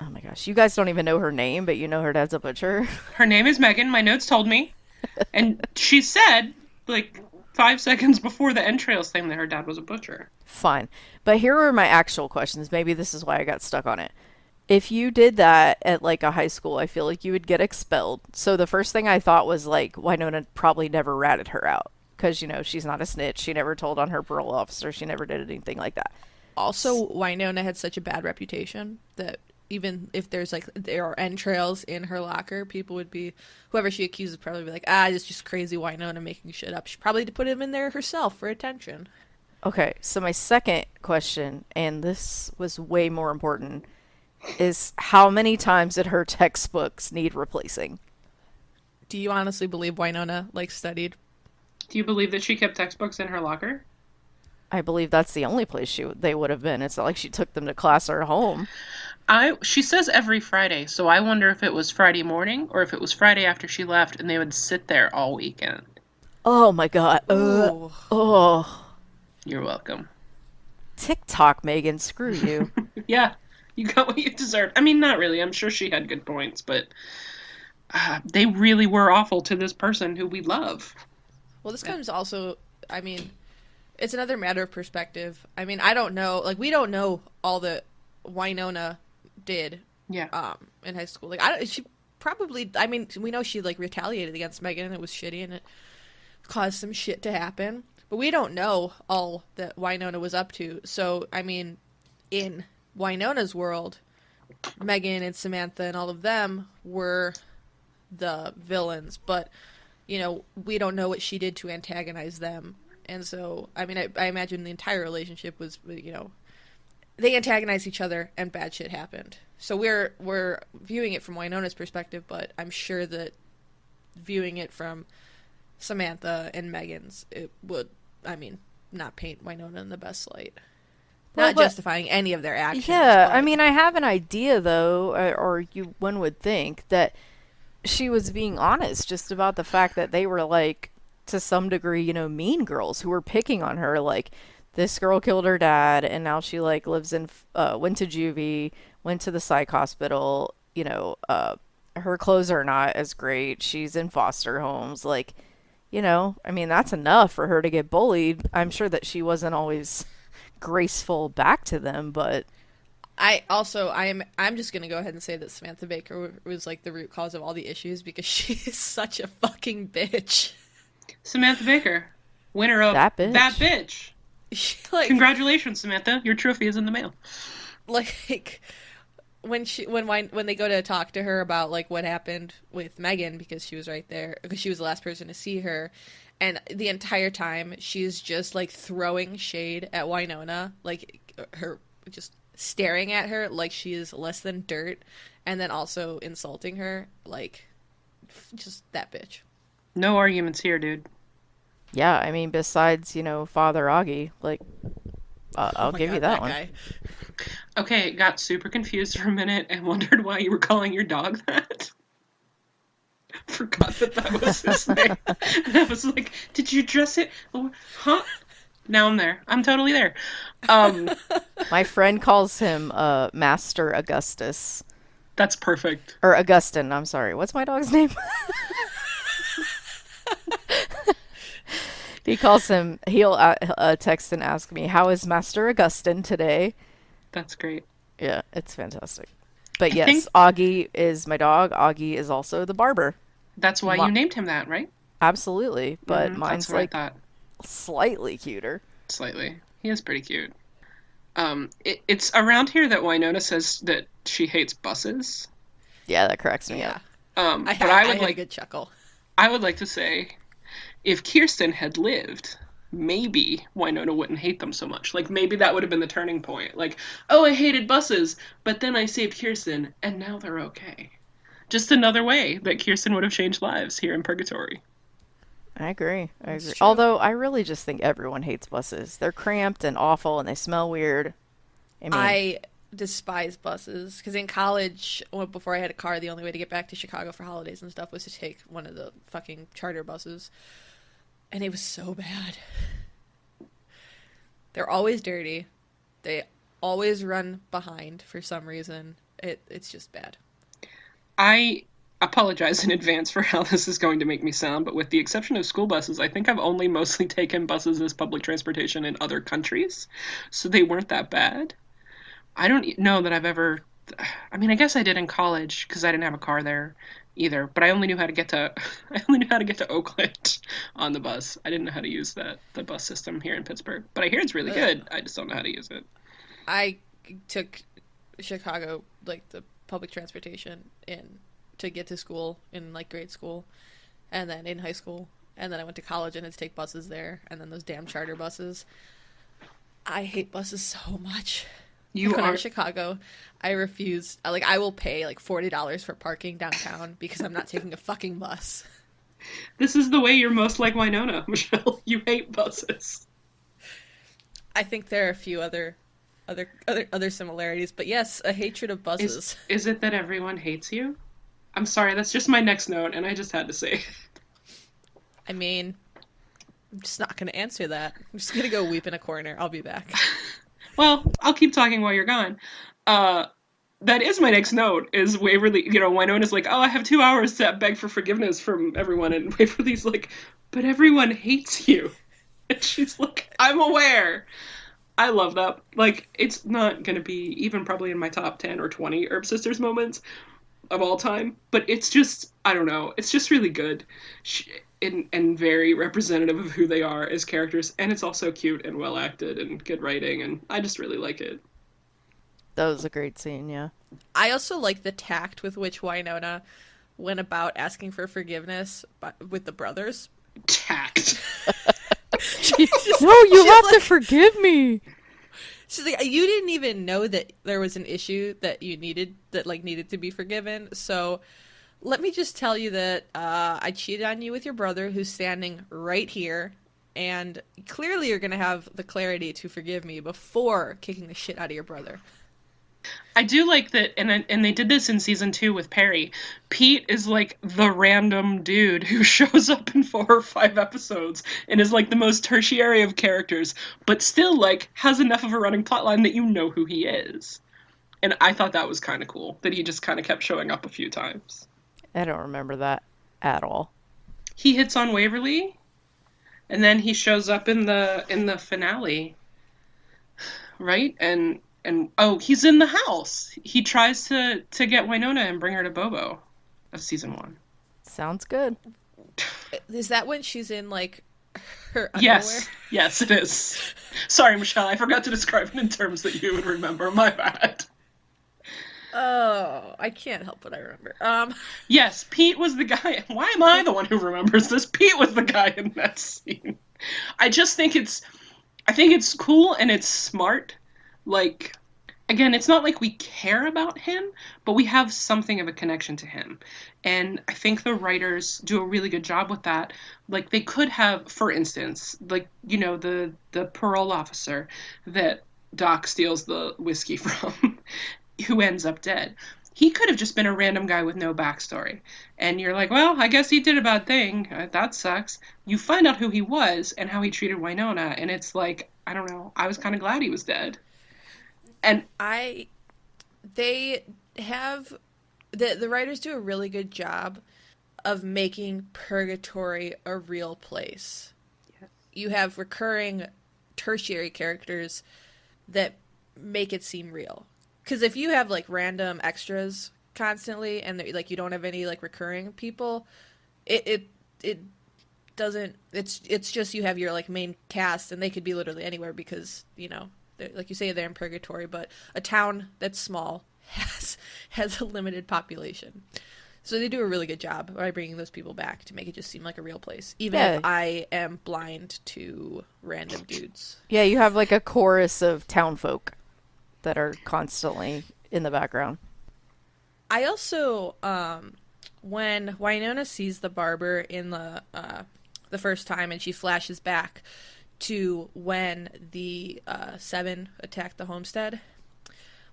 [SPEAKER 1] Oh my gosh. You guys don't even know her name, but you know her dad's a butcher?
[SPEAKER 3] Her name is Megan. My notes told me. And she said, like, 5 seconds before the entrails thing that her dad was a butcher.
[SPEAKER 1] Fine. But here are my actual questions. Maybe this is why I got stuck on it. If you did that at, like, a high school, I feel like you would get expelled. So the first thing I thought was, like, Wynonna probably never ratted her out. Because, she's not a snitch. She never told on her parole officer. She never did anything like that.
[SPEAKER 2] Also, Wynonna had such a bad reputation that even if there are entrails in her locker, people would be, whoever she accuses would probably be like, it's just crazy Wynonna making shit up. She probably put him in there herself for attention.
[SPEAKER 1] Okay, so my second question, and this was way more important, is how many times did her textbooks need replacing?
[SPEAKER 2] Do you honestly believe Wynonna, studied?
[SPEAKER 3] Do you believe that she kept textbooks in her locker?
[SPEAKER 1] I believe that's the only place they would have been. It's not like she took them to class or home.
[SPEAKER 3] She says every Friday, so I wonder if it was Friday morning or if it was Friday after she left and they would sit there all weekend.
[SPEAKER 1] Oh my god. Oh.
[SPEAKER 3] You're welcome.
[SPEAKER 1] TikTok, Megan, screw you.
[SPEAKER 3] Yeah, you got what you deserved. I mean, not really. I'm sure she had good points, but they really were awful to this person who we love.
[SPEAKER 2] Well, this comes also, I mean, it's another matter of perspective. I mean, I don't know, we don't know all that Wynonna did in high school. She probably, I mean, we know she, retaliated against Megan and it was shitty and it caused some shit to happen. But we don't know all that Wynonna was up to. So, I mean, in Wynonna's world, Megan and Samantha and all of them were the villains. But, we don't know what she did to antagonize them. And so, I mean, I imagine the entire relationship was, they antagonized each other and bad shit happened. So we're viewing it from Wynona's perspective, but I'm sure that viewing it from Samantha and Megan's, it would, I mean, not paint Wynonna in the best light.
[SPEAKER 1] Well,
[SPEAKER 2] Not justifying any of their actions.
[SPEAKER 1] Yeah,
[SPEAKER 2] but...
[SPEAKER 1] I mean, I have an idea, though, one would think that she was being honest just about the fact that they were, like, to some degree, you know, mean girls who were picking on her. Like, this girl killed her dad, and now she, like, lives in, went to juvie, went to the psych hospital, you know, her clothes are not as great. She's in foster homes. Like, you know, I mean, that's enough for her to get bullied. I'm sure that she wasn't always graceful back to them, but
[SPEAKER 2] I'm just gonna go ahead and say that Samantha Baker was like the root cause of all the issues because she is such a fucking bitch.
[SPEAKER 3] Samantha Baker, winner of
[SPEAKER 1] That Bitch.
[SPEAKER 2] Like,
[SPEAKER 3] congratulations, Samantha, your trophy is in the mail.
[SPEAKER 2] Like when they go to talk to her about like what happened with Megan, because she was right there, because she was the last person to see her. And the entire time, she's just, like, throwing shade at Wynonna, like, her, just staring at her like she is less than dirt, and then also insulting her, like, just that bitch.
[SPEAKER 3] No arguments here, dude.
[SPEAKER 1] Yeah, I mean, besides, you know, Father Augie, like, I'll give you that one.
[SPEAKER 2] Guy.
[SPEAKER 3] Okay, got super confused for a minute and wondered why you were calling your dog that. Forgot that was his name. And I was like, did you dress it? Huh? Now I'm there. I'm totally there.
[SPEAKER 1] My friend calls him Master Augustus.
[SPEAKER 3] That's perfect.
[SPEAKER 1] Or Augustine, I'm sorry. What's my dog's name? He calls him, he'll text and ask me, how is Master Augustine today?
[SPEAKER 3] That's great.
[SPEAKER 1] Yeah, it's fantastic. But yes, Augie is my dog. Augie is also the barber.
[SPEAKER 3] That's why you named him that, right?
[SPEAKER 1] Absolutely, but mine's like
[SPEAKER 3] slightly
[SPEAKER 1] cuter.
[SPEAKER 3] Slightly. He is pretty cute. It's around here that Wynonna says that she hates buses.
[SPEAKER 1] Yeah, that cracks me up.
[SPEAKER 2] I had a good chuckle.
[SPEAKER 3] I would like to say, if Kirsten had lived, maybe Wynonna wouldn't hate them so much. Like, maybe that would have been the turning point. Like, oh, I hated buses, but then I saved Kirsten, and now they're okay. Just another way that Kirsten would have changed lives here in Purgatory.
[SPEAKER 1] I agree. Although, I really just think everyone hates buses. They're cramped and awful, and they smell weird.
[SPEAKER 2] I despise buses, because in college, before I had a car, the only way to get back to Chicago for holidays and stuff was to take one of the fucking charter buses. And it was so bad. They're always dirty. They always run behind for some reason. It's just bad.
[SPEAKER 3] I apologize in advance for how this is going to make me sound, but with the exception of school buses, I think I've only mostly taken buses as public transportation in other countries, so they weren't that bad. I don't know that I've ever... I mean, I guess I did in college, because I didn't have a car there either, but I only knew how to get to Oakland on the bus. I didn't know how to use the bus system here in Pittsburgh, but I hear it's really good. I just don't know how to use it.
[SPEAKER 2] I took Chicago, like, the public transportation to get to school in, like, grade school, and then in high school, and then I went to college and had to take buses there, and then those damn charter buses. I hate buses so much. When I'm in Chicago, I refuse. Like, I will pay like $40 for parking downtown because I'm not taking a fucking bus.
[SPEAKER 3] This is the way you're most like Wynonna, Michelle. You hate buses.
[SPEAKER 2] I think there are a few other similarities, but yes, a hatred of buses.
[SPEAKER 3] Is it that everyone hates you? I'm sorry, that's just my next note, and I just had to say.
[SPEAKER 2] I mean, I'm just not going to answer that. I'm just going to go weep in a corner. I'll be back.
[SPEAKER 3] Well, I'll keep talking while you're gone. That is my next note, is Waverly, Wynonna's like, oh, I have 2 hours to beg for forgiveness from everyone, and Waverly's like, but everyone hates you. And she's like, I'm aware. I love that. Like, it's not going to be even probably in my top 10 or 20 Earp Sisters moments of all time, but it's just, I don't know, it's just really good. And very representative of who they are as characters, and it's also cute and well acted and good writing, and I just really like it.
[SPEAKER 1] That was a great scene, yeah.
[SPEAKER 2] I also like the tact with which Wynonna went about asking for forgiveness with the brothers.
[SPEAKER 3] Tact.
[SPEAKER 1] No, you have to forgive me.
[SPEAKER 2] She's like, you didn't even know that there was an issue that you needed to be forgiven. So let me just tell you that I cheated on you with your brother, who's standing right here, and clearly you're gonna have the clarity to forgive me before kicking the shit out of your brother.
[SPEAKER 3] I do like that, and they did this in season 2 with Perry. Pete is like the random dude who shows up in 4 or 5 episodes and is like the most tertiary of characters, but still like has enough of a running plotline that you know who he is. And I thought that was kind of cool that he just kind of kept showing up a few times.
[SPEAKER 1] I don't remember that at all.
[SPEAKER 3] He hits on Waverly, and then he shows up in the finale, right? And oh, he's in the house. He tries to get Wynonna and bring her to Bobo of season 1.
[SPEAKER 1] Sounds good.
[SPEAKER 2] Is that when she's in like her underwear?
[SPEAKER 3] Yes, it is. Sorry, Michelle, I forgot to describe it in terms that you would remember. My bad.
[SPEAKER 2] Oh, I can't help what I remember.
[SPEAKER 3] Yes, Pete was the guy. Why am I the one who remembers this? Pete was the guy in that scene. I just think I think it's cool and it's smart. Like, again, it's not like we care about him, but we have something of a connection to him. And I think the writers do a really good job with that. Like, they could have, for instance, like, you know, the parole officer that Doc steals the whiskey from, who ends up dead. He could have just been a random guy with no backstory. And you're like, well, I guess he did a bad thing. That sucks. You find out who he was and how he treated Wynonna, and it's like, I don't know, I was kind of glad he was dead. And
[SPEAKER 2] they have the writers do a really good job of making purgatory a real place.
[SPEAKER 3] Yes.
[SPEAKER 2] You have recurring tertiary characters that make it seem real. Because if you have like random extras constantly and like you don't have any like recurring people, it doesn't. It's just you have your like main cast and they could be literally anywhere because you know. Like you say, they're in purgatory, but a town that's small has a limited population. So they do a really good job by bringing those people back to make it just seem like a real place, even if I am blind to random dudes.
[SPEAKER 1] Yeah, you have like a chorus of town folk that are constantly in the background.
[SPEAKER 2] I also, when Wynonna sees the barber in the first time and she flashes back to when the 7 attacked the homestead,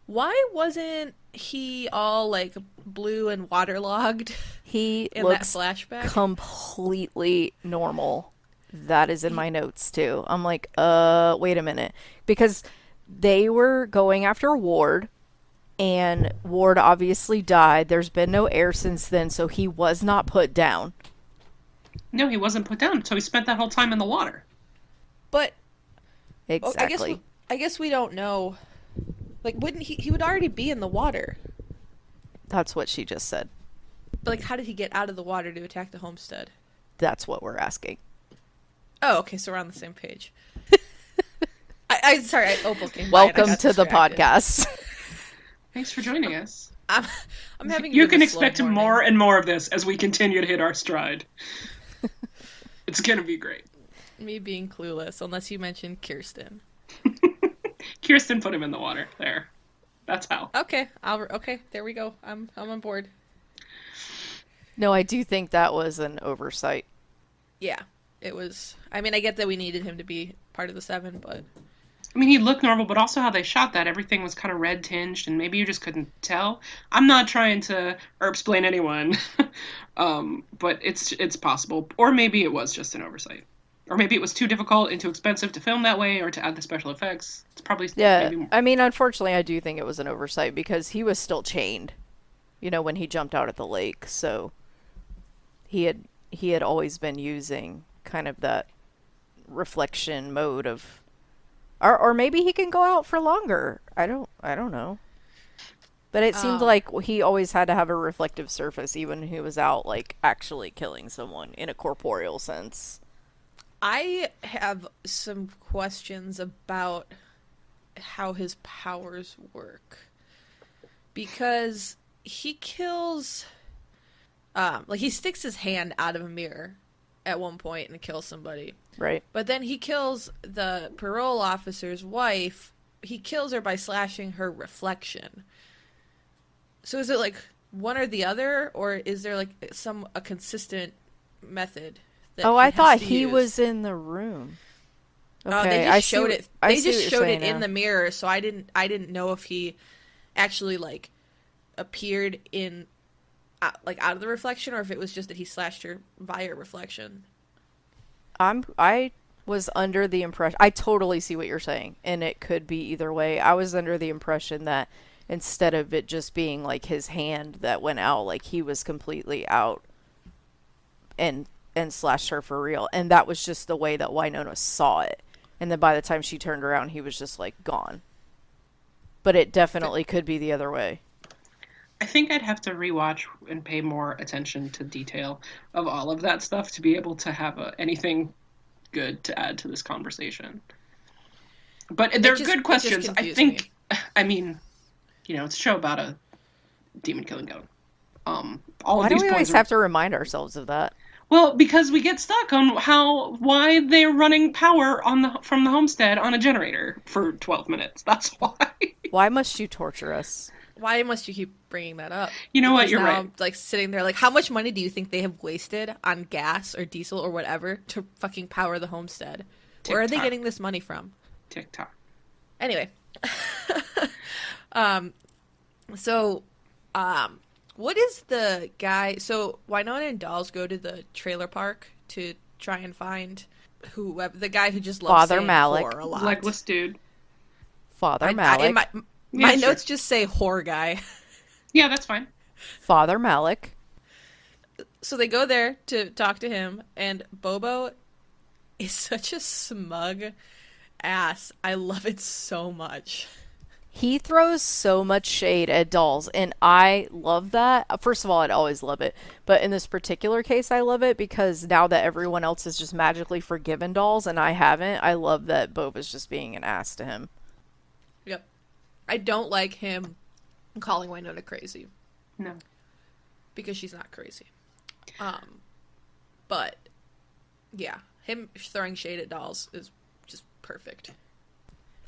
[SPEAKER 2] why wasn't he all like blue and waterlogged?
[SPEAKER 1] He
[SPEAKER 2] in
[SPEAKER 1] looks
[SPEAKER 2] that flashback
[SPEAKER 1] completely normal. That is in my notes too. I'm like, wait a minute, because they were going after Ward, and Ward obviously died. There's been no heir since then, so he was not put down.
[SPEAKER 3] No, he wasn't put down, so he spent that whole time in the water.
[SPEAKER 2] But
[SPEAKER 1] exactly.
[SPEAKER 2] I guess we don't know. Like, wouldn't he would already be in the water?
[SPEAKER 1] That's what she just said.
[SPEAKER 2] But like, how did he get out of the water to attack the homestead?
[SPEAKER 1] That's what we're asking.
[SPEAKER 2] Oh, okay, so we're on the same page. I'm sorry, Opal came by
[SPEAKER 1] Welcome
[SPEAKER 2] and I got
[SPEAKER 1] to the
[SPEAKER 2] distracted.
[SPEAKER 1] podcast.
[SPEAKER 3] Thanks for joining us.
[SPEAKER 2] I'm having.
[SPEAKER 3] You
[SPEAKER 2] a bit
[SPEAKER 3] can
[SPEAKER 2] of a slow
[SPEAKER 3] expect
[SPEAKER 2] morning.
[SPEAKER 3] more and more of this as we continue to hit our stride. It's gonna be great.
[SPEAKER 2] Me being clueless, unless you mentioned Kirsten.
[SPEAKER 3] Kirsten put him in the water. There, that's how.
[SPEAKER 2] Okay, okay, there we go. I'm on board.
[SPEAKER 1] No, I do think that was an oversight.
[SPEAKER 2] Yeah, it was. I mean, I get that we needed him to be part of the 7, but
[SPEAKER 3] I mean, he looked normal, but also how they shot that, everything was kind of red tinged, and maybe you just couldn't tell. I'm not trying to explain anyone, but it's possible. Or maybe it was just an oversight. Or maybe it was too difficult and too expensive to film that way or to add the special effects. It's probably maybe...
[SPEAKER 1] I mean, unfortunately, I do think it was an oversight because he was still chained, you know, when he jumped out at the lake. So he had always been using kind of that reflection mode of, or maybe he can go out for longer. I don't know. But it seemed like he always had to have a reflective surface, even when he was out, like, actually killing someone in a corporeal sense.
[SPEAKER 2] I have some questions about how his powers work. Because he kills... like, he sticks his hand out of a mirror at one point and kills somebody.
[SPEAKER 1] Right.
[SPEAKER 2] But then he kills the parole officer's wife he kills her by slashing her reflection. So is it like one or the other, or is there like a consistent method that
[SPEAKER 1] Oh,
[SPEAKER 2] he
[SPEAKER 1] I
[SPEAKER 2] has
[SPEAKER 1] thought
[SPEAKER 2] to
[SPEAKER 1] he
[SPEAKER 2] use?
[SPEAKER 1] was in the room.
[SPEAKER 2] Oh, they
[SPEAKER 1] Okay,
[SPEAKER 2] just showed it.
[SPEAKER 1] I
[SPEAKER 2] They
[SPEAKER 1] see what
[SPEAKER 2] just
[SPEAKER 1] you're
[SPEAKER 2] showed
[SPEAKER 1] saying
[SPEAKER 2] it in
[SPEAKER 1] now.
[SPEAKER 2] the mirror, so I didn't know if he actually like appeared in like out of the reflection, or if it was just that he slashed her via reflection.
[SPEAKER 1] I was under the impression, I totally see what you're saying, and it could be either way. I was under the impression that instead of it just being like his hand that went out, like he was completely out and slashed her for real, and that was just the way that Wynonna saw it. And then by the time she turned around, he was just like gone. But it definitely could be the other way.
[SPEAKER 3] I think I'd have to rewatch and pay more attention to detail of all of that stuff to be able to have anything good to add to this conversation. But they're good questions. I think, I mean, it's a show about a demon killing goat.
[SPEAKER 1] Why do we always have to remind ourselves of that?
[SPEAKER 3] Well, because we get stuck on why they're running power from the homestead on a generator for 12 minutes. That's why.
[SPEAKER 1] Why must you torture us?
[SPEAKER 2] Why must you keep bringing that up?
[SPEAKER 3] You know what?
[SPEAKER 2] Because
[SPEAKER 3] You're
[SPEAKER 2] now
[SPEAKER 3] right.
[SPEAKER 2] I'm like sitting there like, how much money do you think they have wasted on gas or diesel or whatever to fucking power the homestead? Where are they
[SPEAKER 3] TikTok.
[SPEAKER 2] getting this money from?
[SPEAKER 3] TikTok.
[SPEAKER 2] Anyway. What is the guy? So Wynonna and Dolls go to the trailer park to try and find the guy who just loves
[SPEAKER 1] Father
[SPEAKER 2] saying
[SPEAKER 1] Malik.
[SPEAKER 2] whore a lot.
[SPEAKER 3] Legless dude.
[SPEAKER 1] Father Malik.
[SPEAKER 2] My
[SPEAKER 3] Yeah, sure.
[SPEAKER 2] notes just say whore guy.
[SPEAKER 3] Yeah, that's fine.
[SPEAKER 1] Father Malik.
[SPEAKER 2] So they go there to talk to him, and Bobo is such a smug ass. I love it so much.
[SPEAKER 1] He throws so much shade at Dolls, and I love that. First of all, I'd always love it. But in this particular case, I love it because now that everyone else has just magically forgiven Dolls, and I haven't, I love that Boba's just being an ass to him.
[SPEAKER 2] Yep. I don't like him calling Wynonna crazy.
[SPEAKER 3] No.
[SPEAKER 2] Because she's not crazy. But, yeah. Him throwing shade at Dolls is just perfect.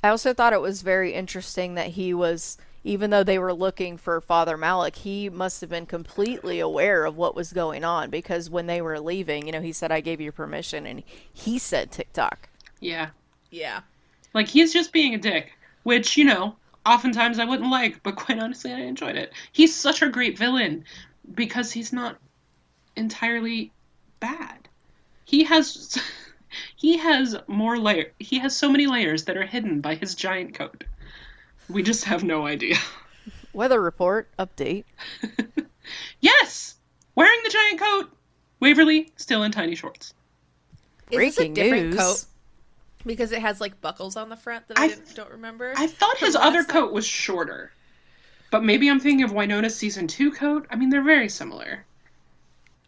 [SPEAKER 1] I also thought it was very interesting that he was, even though they were looking for Father Malik, he must have been completely aware of what was going on, because when they were leaving, he said, I gave you permission, and he said TikTok.
[SPEAKER 3] Yeah.
[SPEAKER 2] Yeah.
[SPEAKER 3] Like, he's just being a dick, which, oftentimes I wouldn't like, but quite honestly, I enjoyed it. He's such a great villain because he's not entirely bad. He has more layer. He has so many layers that are hidden by his giant coat. We just have no idea.
[SPEAKER 1] Weather report update.
[SPEAKER 3] Yes! Wearing the giant coat! Waverly, still in tiny shorts.
[SPEAKER 2] Is this a
[SPEAKER 1] Breaking
[SPEAKER 2] different
[SPEAKER 1] news.
[SPEAKER 2] coat? Because it has, like, buckles on the front that I don't remember.
[SPEAKER 3] I thought his other coat was shorter. But maybe I'm thinking of Wynonna's season 2 coat. I mean, they're very similar.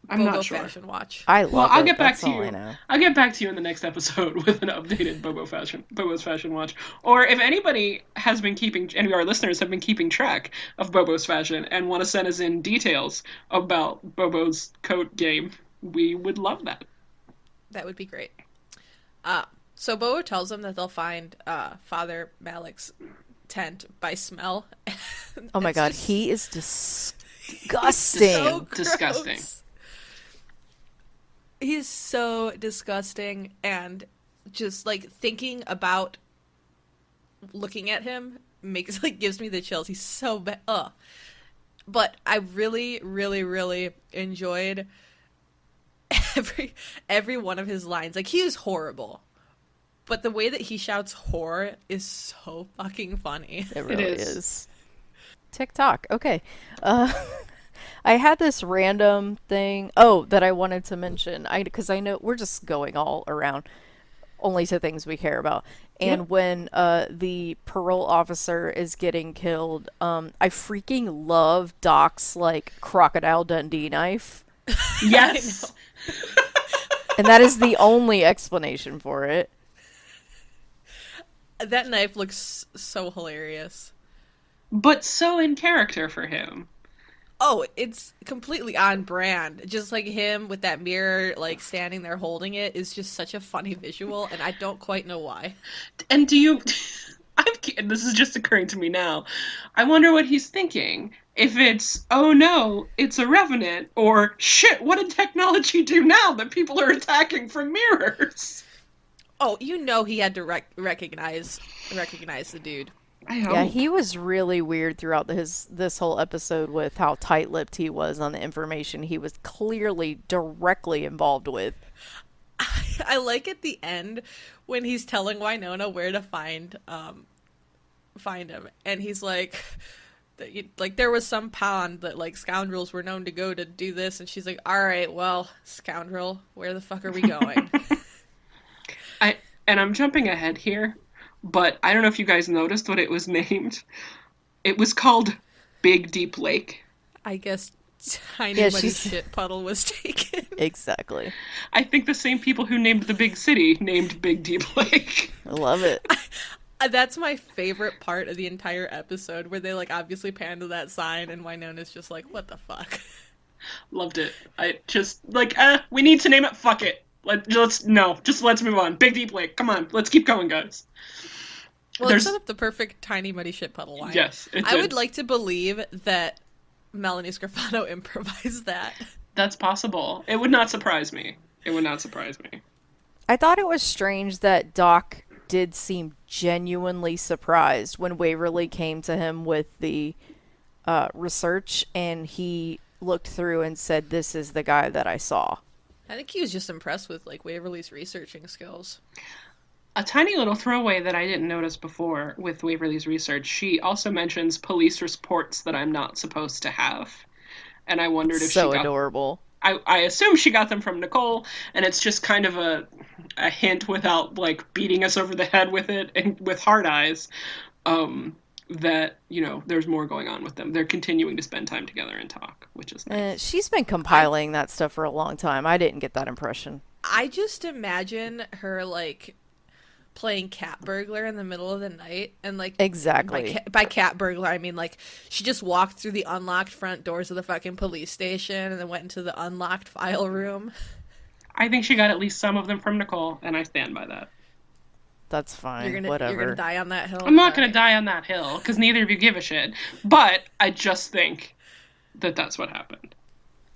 [SPEAKER 3] I'm
[SPEAKER 2] Bobo
[SPEAKER 3] not sure.
[SPEAKER 2] Fashion Watch.
[SPEAKER 1] I love
[SPEAKER 3] Well, I'll
[SPEAKER 1] it.
[SPEAKER 3] get back
[SPEAKER 1] That's
[SPEAKER 3] to
[SPEAKER 1] all I
[SPEAKER 3] you.
[SPEAKER 1] know.
[SPEAKER 3] I'll get back to you in the next episode with an updated Bobo's Fashion Watch. Or if anybody has been any of our listeners have been keeping track of Bobo's fashion and want to send us in details about Bobo's coat game, we would love that.
[SPEAKER 2] That would be great. So Bobo tells them that they'll find Father Malik's tent by smell.
[SPEAKER 1] Oh my god, he is disgusting.
[SPEAKER 2] So gross.
[SPEAKER 3] Disgusting.
[SPEAKER 2] He's so disgusting, and just like thinking about looking at him gives me the chills. He's so bad. But I really, really, really enjoyed every one of his lines. Like, he is horrible, but the way that he shouts "whore" is so fucking funny.
[SPEAKER 1] It really
[SPEAKER 3] is.
[SPEAKER 1] is. TikTok. Okay. I had this random thing, that I wanted to mention. Because I know we're just going all around only to things we care about. And
[SPEAKER 3] Yep.
[SPEAKER 1] when the parole officer is getting killed, I freaking love Doc's, like, Crocodile Dundee knife.
[SPEAKER 3] Yes.
[SPEAKER 1] And that is the only explanation for it.
[SPEAKER 2] That knife looks so hilarious.
[SPEAKER 3] But so in character for him.
[SPEAKER 2] Oh, it's completely on brand. Just like him with that mirror, like standing there holding it, is just such a funny visual, and I don't quite know why.
[SPEAKER 3] And do And this is just occurring to me now. I wonder what he's thinking. If it's, oh no, it's a revenant, or shit, what did technology do now that people are attacking from mirrors?
[SPEAKER 2] Oh, you know he had to recognize the dude.
[SPEAKER 3] I hope.
[SPEAKER 1] Yeah, he was really weird throughout this whole episode with how tight-lipped he was on the information he was clearly directly involved with.
[SPEAKER 2] I like at the end when he's telling Wynonna where to find him, and he's like there was some pond that like scoundrels were known to go to do this, and she's like, all right, well, scoundrel, where the fuck are we going?
[SPEAKER 3] And I'm jumping ahead here, but I don't know if you guys noticed what it was named. It was called Big Deep Lake.
[SPEAKER 2] I guess Tiny Muddy Shit Puddle was taken.
[SPEAKER 1] Exactly.
[SPEAKER 3] I think the same people who named the big city named Big Deep Lake.
[SPEAKER 1] I love it.
[SPEAKER 2] That's my favorite part of the entire episode, where they like obviously pan to that sign and Wynonna's just like, what the fuck?
[SPEAKER 3] Loved it. I just like, we need to name it. Fuck it. Let's move on. Big Deep Lake. Come on, let's keep going, guys.
[SPEAKER 2] Well, it set up the perfect Tiny Muddy Shit Puddle line.
[SPEAKER 3] Yes, it did.
[SPEAKER 2] I would like to believe that Melanie Scrofano improvised that.
[SPEAKER 3] That's possible. It would not surprise me.
[SPEAKER 1] I thought it was strange that Doc did seem genuinely surprised when Waverly came to him with the research, and he looked through and said, "This is the guy that I saw."
[SPEAKER 2] I think he was just impressed with like Waverly's researching skills.
[SPEAKER 3] A tiny little throwaway that I didn't notice before with Waverly's research, she also mentions police reports that I'm not supposed to have. And I wondered if
[SPEAKER 1] so adorable.
[SPEAKER 3] I assume she got them from Nicole, and it's just kind of a hint without like beating us over the head with it and with hard eyes, that, you know, there's more going on with them. They're continuing to spend time together and talk, which is nice.
[SPEAKER 1] She's been compiling that stuff for a long time. I didn't get that impression.
[SPEAKER 2] I just imagine her like playing cat burglar in the middle of the night, and like
[SPEAKER 1] exactly
[SPEAKER 2] by cat burglar I mean like she just walked through the unlocked front doors of the fucking police station and then went into the unlocked file room.
[SPEAKER 3] I think she got at least some of them from Nicole, and I stand by that.
[SPEAKER 1] That's fine.
[SPEAKER 2] You're gonna die on that hill.
[SPEAKER 3] I'm not gonna die on that hill because neither of you give a shit. But I just think that that's what happened.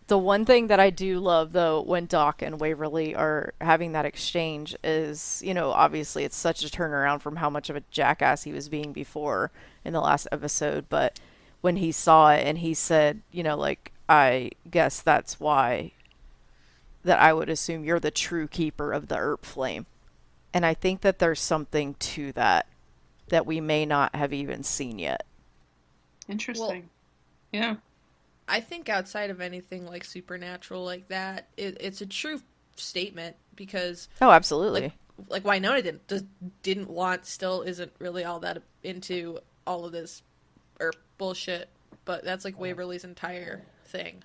[SPEAKER 1] The one thing that I do love, though, when Doc and Waverly are having that exchange is, you know, obviously it's such a turnaround from how much of a jackass he was being before in the last episode. But when he saw it and he said, you know, like, I guess that's why that I would assume you're the true keeper of the Earp flame. And I think that there's something to that we may not have even seen yet.
[SPEAKER 3] Interesting.
[SPEAKER 2] Well,
[SPEAKER 3] yeah.
[SPEAKER 2] I think outside of anything like supernatural like that, it's a true statement because...
[SPEAKER 1] Oh, absolutely.
[SPEAKER 2] Like Wynonna still isn't really all that into all of this Earp bullshit, but that's like Waverly's entire thing.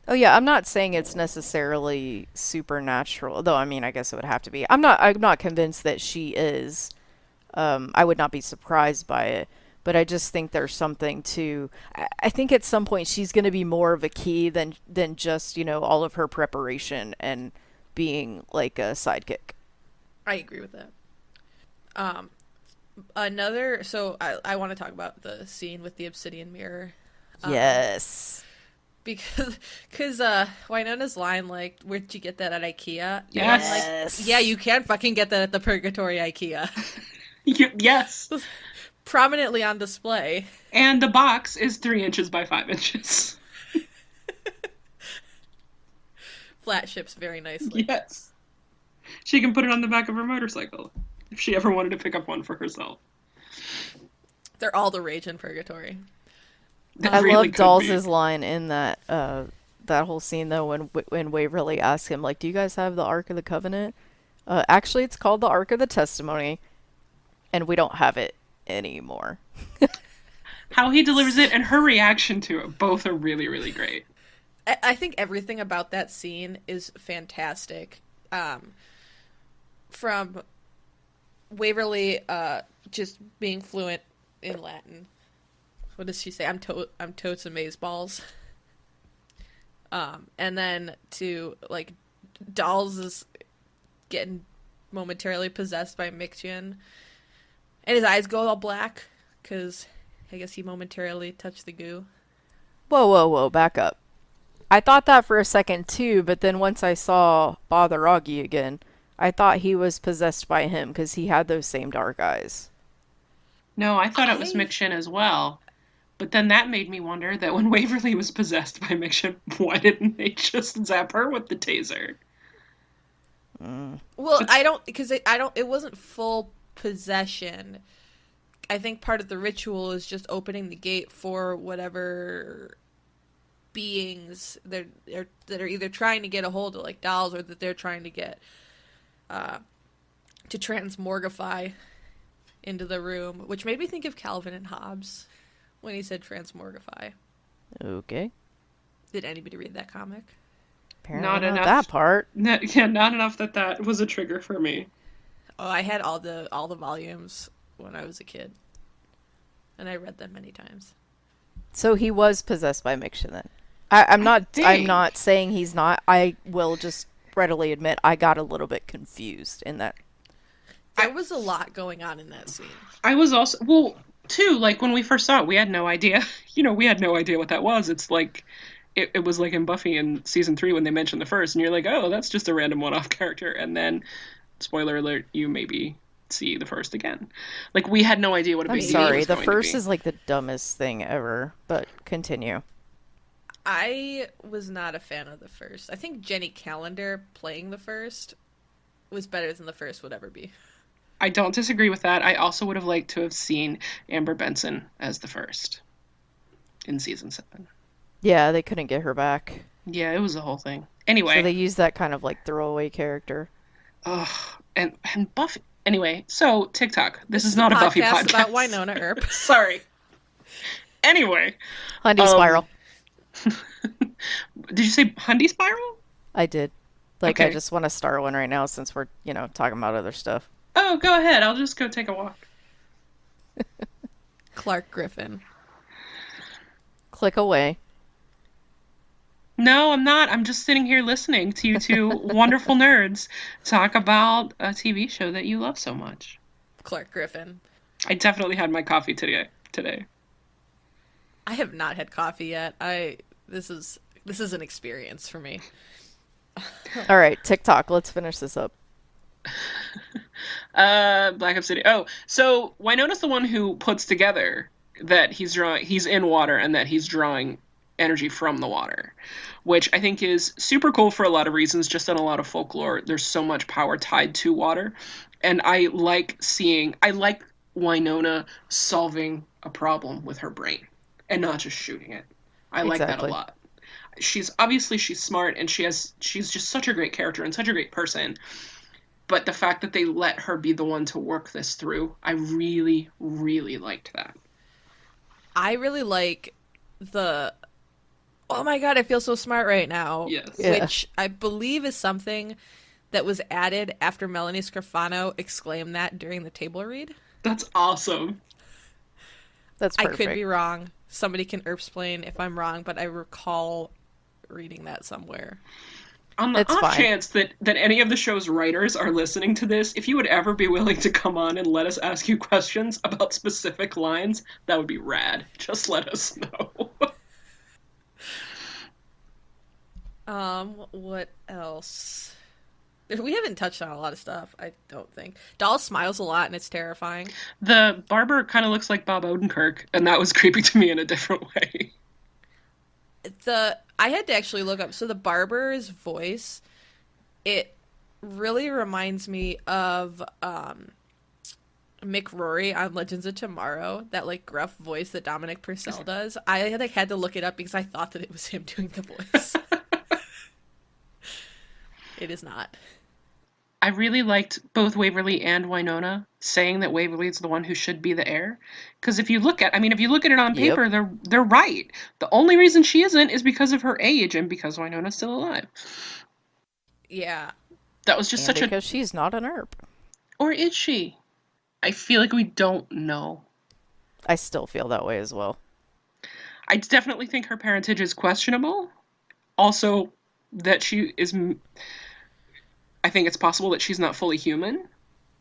[SPEAKER 1] Oh yeah, I'm not saying it's necessarily supernatural, though. I mean, I guess it would have to be. I'm not convinced that she is. I would not be surprised by it, but I just think there's something to. I think at some point she's going to be more of a key than just, you know, all of her preparation and being like a sidekick.
[SPEAKER 2] I agree with that. So I want to talk about the scene with the obsidian mirror.
[SPEAKER 1] Yes.
[SPEAKER 2] Because Wynonna's line, like, where'd you get that at IKEA?
[SPEAKER 3] Yes.
[SPEAKER 2] Like, yeah, you can fucking get that at the Purgatory IKEA.
[SPEAKER 3] Yes.
[SPEAKER 2] Prominently on display.
[SPEAKER 3] And the box is 3 inches by 5 inches.
[SPEAKER 2] Flat ships very nicely.
[SPEAKER 3] Yes. She can put it on the back of her motorcycle if she ever wanted to pick up one for herself.
[SPEAKER 2] They're all the rage in Purgatory.
[SPEAKER 1] I love Dawes' line in that whole scene, though, when Waverly asks him, like, do you guys have the Ark of the Covenant? Actually, it's called the Ark of the Testimony, and we don't have it anymore.
[SPEAKER 3] How he delivers it and her reaction to it, both are really, really great.
[SPEAKER 2] I think everything about that scene is fantastic. From Waverly just being fluent in Latin. What does she say? I'm totes amazeballs. And then to, like, Dolls is getting momentarily possessed by Mictian. And his eyes go all black because I guess he momentarily touched the goo.
[SPEAKER 1] Whoa, whoa, whoa, back up. I thought that for a second too, but then once I saw Botheragi again, I thought he was possessed by him because he had those same dark eyes.
[SPEAKER 3] No, I thought it was McShin as well. But then that made me wonder that when Waverly was possessed by McShin, why didn't they just zap her with the taser?
[SPEAKER 2] Well, I don't, because it wasn't full possession. I think part of the ritual is just opening the gate for whatever beings that are either trying to get a hold of, like dolls, or that they're trying to get to transmorgify into the room, which made me think of Calvin and Hobbes when he said transmorgify.
[SPEAKER 1] Okay.
[SPEAKER 2] Did anybody read that comic?
[SPEAKER 1] Apparently
[SPEAKER 3] Not enough.
[SPEAKER 1] that part.
[SPEAKER 3] Yeah, not enough that was a trigger for me.
[SPEAKER 2] Oh, I had all the volumes when I was a kid, and I read them many times.
[SPEAKER 1] So he was possessed by McShin then. I'm not saying he's not. I will just readily admit I got a little bit confused in that.
[SPEAKER 2] There was a lot going on in that scene.
[SPEAKER 3] I was also, well, too, like when we first saw it, we had no idea. We had no idea what that was. It's like, it was like in Buffy in season 3 when they mentioned the first, and you're like, oh, that's just a random one-off character. And then, spoiler alert, you maybe see the first again. Like, we had no idea what a big deal it
[SPEAKER 1] Sorry,
[SPEAKER 3] was
[SPEAKER 1] the
[SPEAKER 3] going to
[SPEAKER 1] first
[SPEAKER 3] be.
[SPEAKER 1] is like the dumbest thing ever, but continue.
[SPEAKER 2] I was not a fan of the first. I think Jenny Calendar playing the first was better than the first would ever be.
[SPEAKER 3] I don't disagree with that. I also would have liked to have seen Amber Benson as the first in season 7.
[SPEAKER 1] Yeah, they couldn't get her back.
[SPEAKER 3] Yeah, it was the whole thing. Anyway.
[SPEAKER 1] So they used that kind of like throwaway character.
[SPEAKER 3] Ugh. And Buffy. Anyway, so TikTok. This is not a Buffy podcast.
[SPEAKER 2] About Wynonna Earp.
[SPEAKER 3] Sorry. Anyway.
[SPEAKER 1] Hundy Spiral.
[SPEAKER 3] Did you say Hundy Spiral?
[SPEAKER 1] I did. Like,
[SPEAKER 3] Okay.
[SPEAKER 1] I just want to start one right now since we're, talking about other stuff.
[SPEAKER 3] Oh, go ahead. I'll just go take a walk.
[SPEAKER 2] Clark Griffin.
[SPEAKER 1] Click away.
[SPEAKER 3] No, I'm not. I'm just sitting here listening to you two wonderful nerds talk about a TV show that you love so much.
[SPEAKER 2] Clark Griffin.
[SPEAKER 3] I definitely had my coffee today.
[SPEAKER 2] I have not had coffee yet. This is an experience for me.
[SPEAKER 1] All right, TikTok. Let's finish this up.
[SPEAKER 3] Black Obsidian. Oh, so Wynonna's the one who puts together that he's in water and that he's drawing energy from the water, which I think is super cool for a lot of reasons. Just in a lot of folklore, there's so much power tied to water, and I like Wynonna solving a problem with her brain and not just shooting it. I like that a lot. She's smart, and she's just such a great character and such a great person. But the fact that they let her be the one to work this through, I really, really liked that.
[SPEAKER 2] I really like the, oh my god, I feel so smart right now.
[SPEAKER 3] Yes.
[SPEAKER 1] Yeah.
[SPEAKER 2] Which I believe is something that was added after Melanie Scrofano exclaimed that during the table read.
[SPEAKER 3] That's awesome.
[SPEAKER 1] That's perfect.
[SPEAKER 2] I could be wrong. Somebody can explain if I'm wrong, but I recall reading that somewhere.
[SPEAKER 3] On the
[SPEAKER 1] It's
[SPEAKER 3] off
[SPEAKER 1] fine.
[SPEAKER 3] chance that any of the show's writers are listening to this, if you would ever be willing to come on and let us ask you questions about specific lines, that would be rad. Just let us know.
[SPEAKER 2] What else? We haven't touched on a lot of stuff, I don't think. Doll smiles a lot, and it's terrifying.
[SPEAKER 3] The barber kind of looks like Bob Odenkirk, and that was creepy to me in a different way.
[SPEAKER 2] I had to actually look up. So the barber's voice, it really reminds me of Mick Rory on Legends of Tomorrow. That like gruff voice that Dominic Purcell does. I had to look it up because I thought that it was him doing the voice. It is not.
[SPEAKER 3] I really liked both Waverly and Wynonna saying that Waverly is the one who should be the heir. Because if you look at it on paper, they're right. The only reason she isn't is because of her age and because Wynonna's still alive.
[SPEAKER 2] Yeah.
[SPEAKER 3] That was just
[SPEAKER 1] because she's not an Earp.
[SPEAKER 3] Or is she? I feel like we don't know.
[SPEAKER 1] I still feel that way as well.
[SPEAKER 3] I definitely think her parentage is questionable. Also, that she is... I think it's possible that she's not fully human.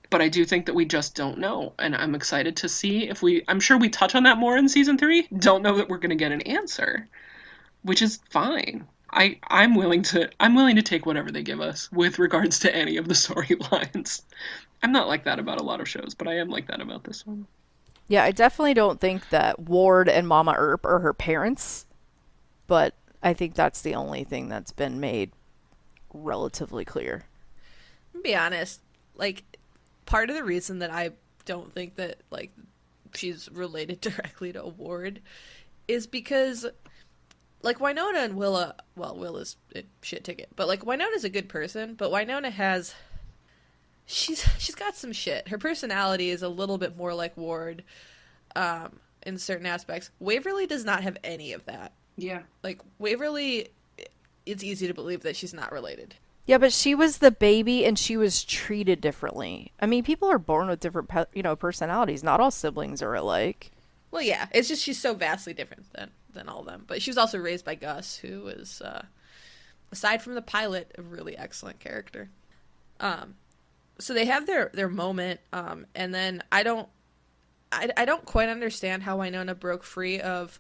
[SPEAKER 3] But I do think that we just don't know. And I'm excited to see if I'm sure we touch on that more in season 3. Don't know that we're going to get an answer, which is fine. I'm willing to take whatever they give us with regards to any of the storylines. I'm not like that about a lot of shows, but I am like that about this one.
[SPEAKER 1] Yeah, I definitely don't think that Ward and Mama Earp are her parents, but I think that's the only thing that's been made relatively clear.
[SPEAKER 2] To be honest, like, part of the reason that I don't think that, like, she's related directly to Ward is because, like, Wynonna and Willa, well, Willa's a shit ticket, but, like, Wynonna's a good person, but Wynonna has, she's got some shit. Her personality is a little bit more like Ward, in certain aspects. Waverly does not have any of that.
[SPEAKER 3] Yeah.
[SPEAKER 2] Like, Waverly, it's easy to believe that she's not related.
[SPEAKER 1] Yeah, but she was the baby and she was treated differently. I mean, people are born with different, personalities. Not all siblings are alike.
[SPEAKER 2] Well, yeah, it's just she's so vastly different than all of them. But she was also raised by Gus, who is, aside from the pilot, a really excellent character. So they have their moment, and then I don't quite understand how Wynonna broke free of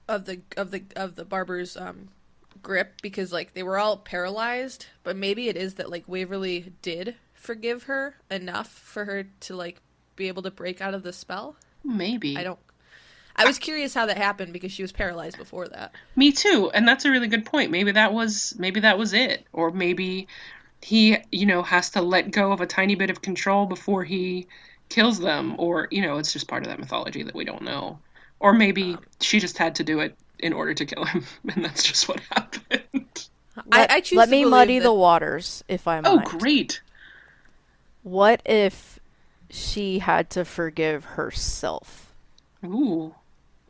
[SPEAKER 2] the barber's grip, because, like, they were all paralyzed, but maybe it is that, like, Waverly did forgive her enough for her to, like, be able to break out of the spell.
[SPEAKER 3] Maybe.
[SPEAKER 2] I was curious how that happened because she was paralyzed before that.
[SPEAKER 3] Me too, and that's a really good point. Maybe that was it, or maybe he, has to let go of a tiny bit of control before he kills them, or, it's just part of that mythology that we don't know. Or maybe she just had to do it in order to kill him, and that's just what happened.
[SPEAKER 2] I choose
[SPEAKER 1] Let
[SPEAKER 2] to
[SPEAKER 1] me
[SPEAKER 2] believe
[SPEAKER 1] muddy
[SPEAKER 2] that...
[SPEAKER 1] the waters, if I might.
[SPEAKER 3] Oh, great.
[SPEAKER 1] What if she had to forgive herself?
[SPEAKER 3] Ooh.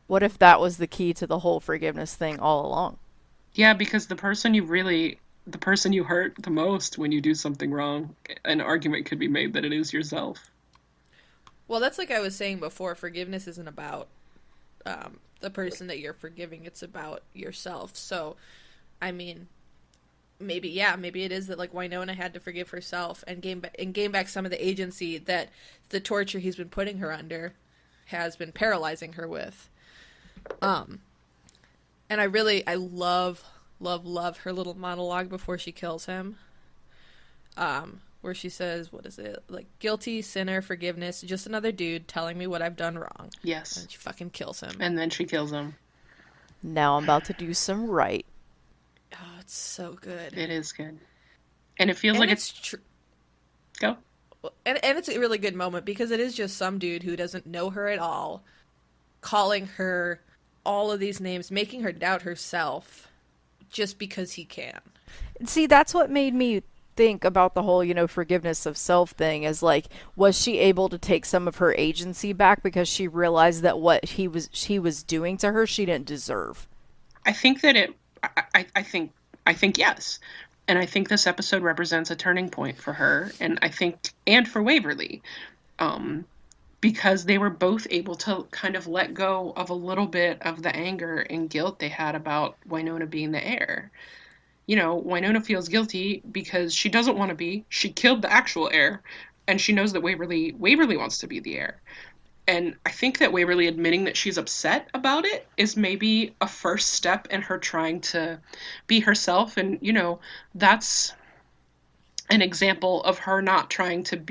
[SPEAKER 1] What if that was the key to the whole forgiveness thing all along?
[SPEAKER 3] Yeah, because the person you hurt the most when you do something wrong, an argument could be made that it is yourself.
[SPEAKER 2] Well, that's like I was saying before, forgiveness isn't about the person that you're forgiving, it's about yourself. So, I mean, maybe it is that, like, Wynonna had to forgive herself and gain back some of the agency that the torture he's been putting her under has been paralyzing her with. And I love her little monologue before she kills him. Where she says, what is it? Like, guilty, sinner, forgiveness, just another dude telling me what I've done wrong.
[SPEAKER 3] Yes.
[SPEAKER 2] And she fucking kills him.
[SPEAKER 3] And then she kills him.
[SPEAKER 1] Now I'm about to do some right.
[SPEAKER 2] Oh, it's so good.
[SPEAKER 3] It is good. And it feels like it's
[SPEAKER 2] true.
[SPEAKER 3] Go.
[SPEAKER 2] And it's a really good moment because it is just some dude who doesn't know her at all, calling her all of these names, making her doubt herself just because he can.
[SPEAKER 1] See, that's what made me think about the whole, forgiveness of self thing, is like, was she able to take some of her agency back because she realized that what he was doing to her, she didn't deserve?
[SPEAKER 3] I think that I think yes. And I think this episode represents a turning point for her, and for Waverly. Because they were both able to kind of let go of a little bit of the anger and guilt they had about Wynonna being the heir. Wynonna feels guilty because she doesn't want to be. She killed the actual heir, and she knows that Waverly wants to be the heir. And I think that Waverly admitting that she's upset about it is maybe a first step in her trying to be herself. And, that's an example of her not trying to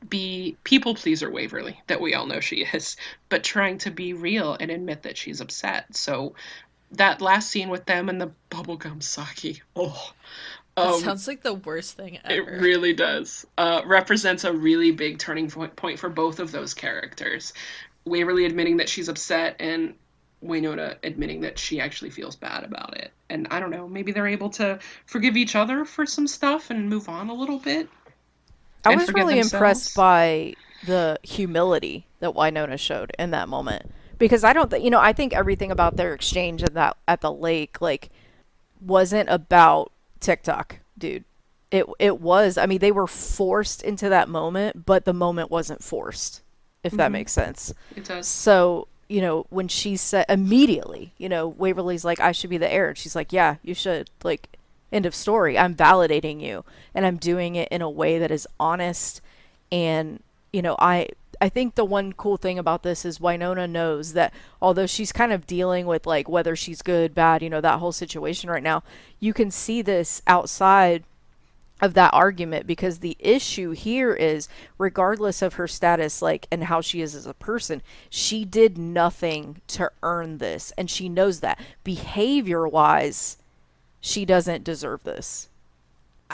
[SPEAKER 3] be people pleaser Waverly, that we all know she is, but trying to be real and admit that she's upset. So that last scene with them and the bubblegum sake,
[SPEAKER 2] That sounds like the worst thing ever.
[SPEAKER 3] It really does. Represents a really big turning point for both of those characters. Waverly admitting that she's upset, and Wynonna admitting that she actually feels bad about it. And I don't know, maybe they're able to forgive each other for some stuff and move on a little bit.
[SPEAKER 1] I was really impressed by the humility that Wynonna showed in that moment. Because I think everything about their exchange at the lake, like, wasn't about TikTok, dude. It was, they were forced into that moment, but the moment wasn't forced, if that makes sense.
[SPEAKER 3] It does.
[SPEAKER 1] So, when she said immediately, Waverly's like, I should be the heir. And she's like, yeah, you should. Like, End of story. I'm validating you, and I'm doing it in a way that is honest. And I think the one cool thing about this is Wynonna knows that although she's kind of dealing with like whether she's good, bad, that whole situation right now, you can see this outside of that argument, because the issue here is, regardless of her status, like, and how she is as a person, she did nothing to earn this, and she knows that behavior wise she doesn't deserve this.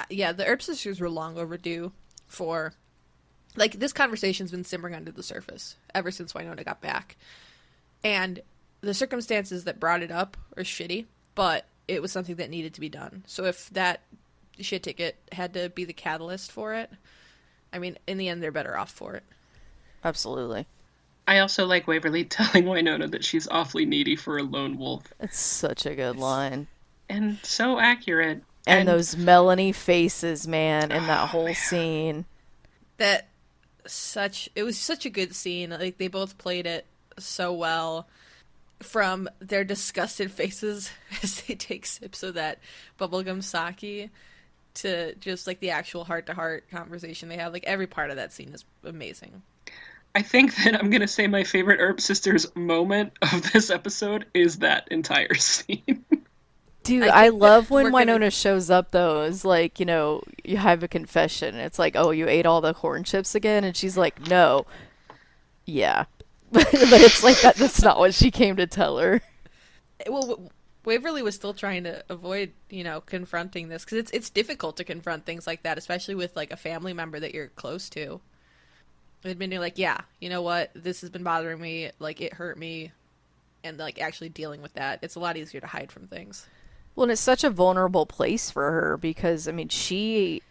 [SPEAKER 2] Yeah, the Earp sisters were long overdue for, like, this conversation's been simmering under the surface ever since Wynonna got back. And the circumstances that brought it up are shitty, but it was something that needed to be done. So if that shit ticket had to be the catalyst for it, I mean, in the end, they're better off for it.
[SPEAKER 1] Absolutely.
[SPEAKER 3] I also like Waverly telling Wynonna that she's awfully needy for a lone wolf.
[SPEAKER 1] It's such a good line.
[SPEAKER 3] And so accurate.
[SPEAKER 1] And those Melanie faces, man, in that whole scene.
[SPEAKER 2] It was such a good scene. Like, they both played it so well. From their disgusted faces as they take sips of that bubblegum sake to just, like, the actual heart-to-heart conversation they have. Like, every part of that scene is amazing.
[SPEAKER 3] I think that I'm going to say my favorite Earp Sisters moment of this episode is that entire scene.
[SPEAKER 1] Dude, I love when Wynonna shows up, though. It's like, you have a confession. It's like, oh, you ate all the corn chips again? And she's like, no. Yeah. But it's like, that's not what she came to tell her.
[SPEAKER 2] Well, Waverly was still trying to avoid, confronting this. Because it's difficult to confront things like that, especially with, like, a family member that you're close to. Admitting, like, yeah, you know what? This has been bothering me. Like, it hurt me. And, like, actually dealing with that. It's a lot easier to hide from things.
[SPEAKER 1] Well, and it's such a vulnerable place for her because, I mean, she,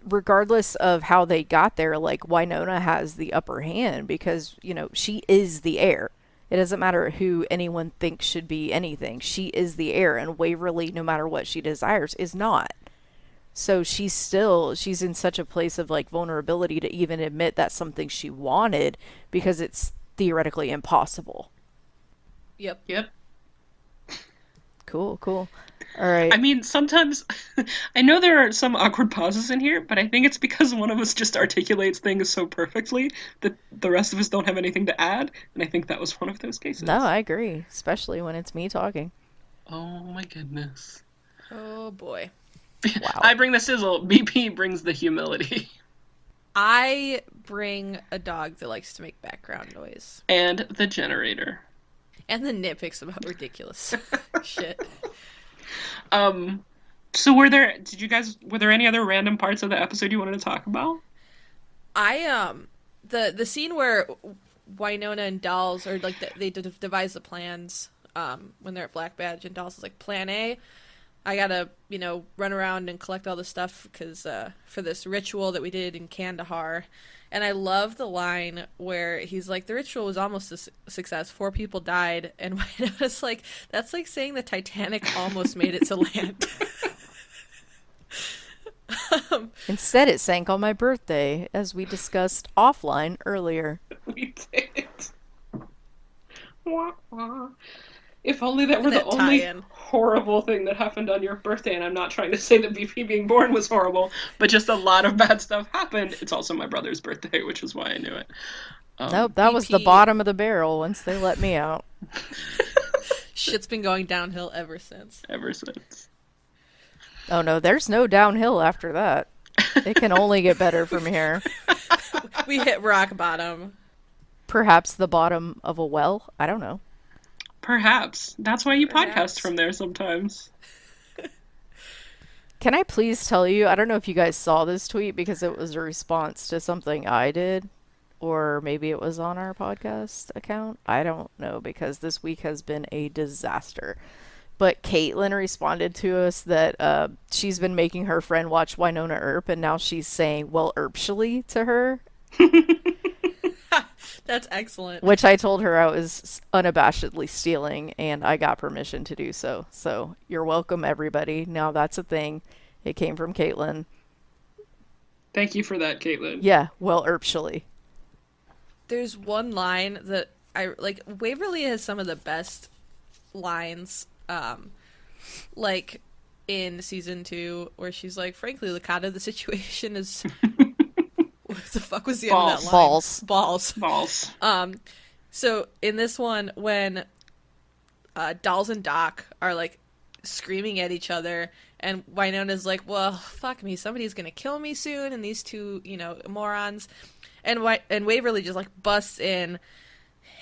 [SPEAKER 1] regardless of how they got there, like, Wynonna has the upper hand because, she is the heir. It doesn't matter who anyone thinks should be anything. She is the heir, and Waverly, no matter what she desires, is not. So she's in such a place of, like, vulnerability to even admit that's something she wanted because it's theoretically impossible.
[SPEAKER 2] Yep.
[SPEAKER 1] Cool. All right.
[SPEAKER 3] I mean, sometimes I know there are some awkward pauses in here, but I think it's because one of us just articulates things so perfectly that the rest of us don't have anything to add, and I think that was one of those cases.
[SPEAKER 1] No, I agree, especially when it's me talking.
[SPEAKER 3] Oh my goodness.
[SPEAKER 2] Oh boy.
[SPEAKER 1] Wow.
[SPEAKER 3] I bring the sizzle, BP brings the humility.
[SPEAKER 2] I bring a dog that likes to make background noise.
[SPEAKER 3] And the generator.
[SPEAKER 2] And the nitpicks about ridiculous shit.
[SPEAKER 3] So were there any other random parts of the episode you wanted to talk about?
[SPEAKER 2] The scene where Wynonna and Dolls are like, they devise the plans, when they're at Black Badge, and Dolls is like, plan A, I gotta, run around and collect all this stuff because, for this ritual that we did in Kandahar. And I love the line where he's like, the ritual was almost a success. 4 people died. And Wynonna's like, that's like saying the Titanic almost made it to land.
[SPEAKER 1] Instead, it sank on my birthday, as we discussed offline earlier.
[SPEAKER 3] We did. If only that were the only horrible thing that happened on your birthday, and I'm not trying to say that BP being born was horrible, but just a lot of bad stuff happened. It's also my brother's birthday, which is why I knew it.
[SPEAKER 1] Nope, that was the bottom of the barrel once they let me out.
[SPEAKER 2] Shit's been going downhill ever since.
[SPEAKER 1] Oh no, there's no downhill after that. It can only get better from here.
[SPEAKER 2] We hit rock bottom.
[SPEAKER 1] Perhaps the bottom of a well? I don't know.
[SPEAKER 3] Perhaps. That's why you podcast from there sometimes.
[SPEAKER 1] Can I please tell you, I don't know if you guys saw this tweet because it was a response to something I did, or maybe it was on our podcast account. I don't know because this week has been a disaster. But Caitlin responded to us that she's been making her friend watch Wynonna Earp, and now she's saying, well, Earpshally to her.
[SPEAKER 2] That's excellent.
[SPEAKER 1] Which I told her I was unabashedly stealing, and I got permission to do so. So you're welcome, everybody. Now that's a thing. It came from Caitlin.
[SPEAKER 3] Thank you for that, Caitlin.
[SPEAKER 1] Yeah, well, Earpshally.
[SPEAKER 2] There's one line that I like. Waverly has some of the best lines. Like in season 2 where she's like, frankly, Lakata, the situation is what the fuck was the end of that line? Balls. So in this one, when Dolls and Doc are like screaming at each other, and Wynona's like, well, fuck me, somebody's gonna kill me soon, and these two, morons, and Waverly just like busts in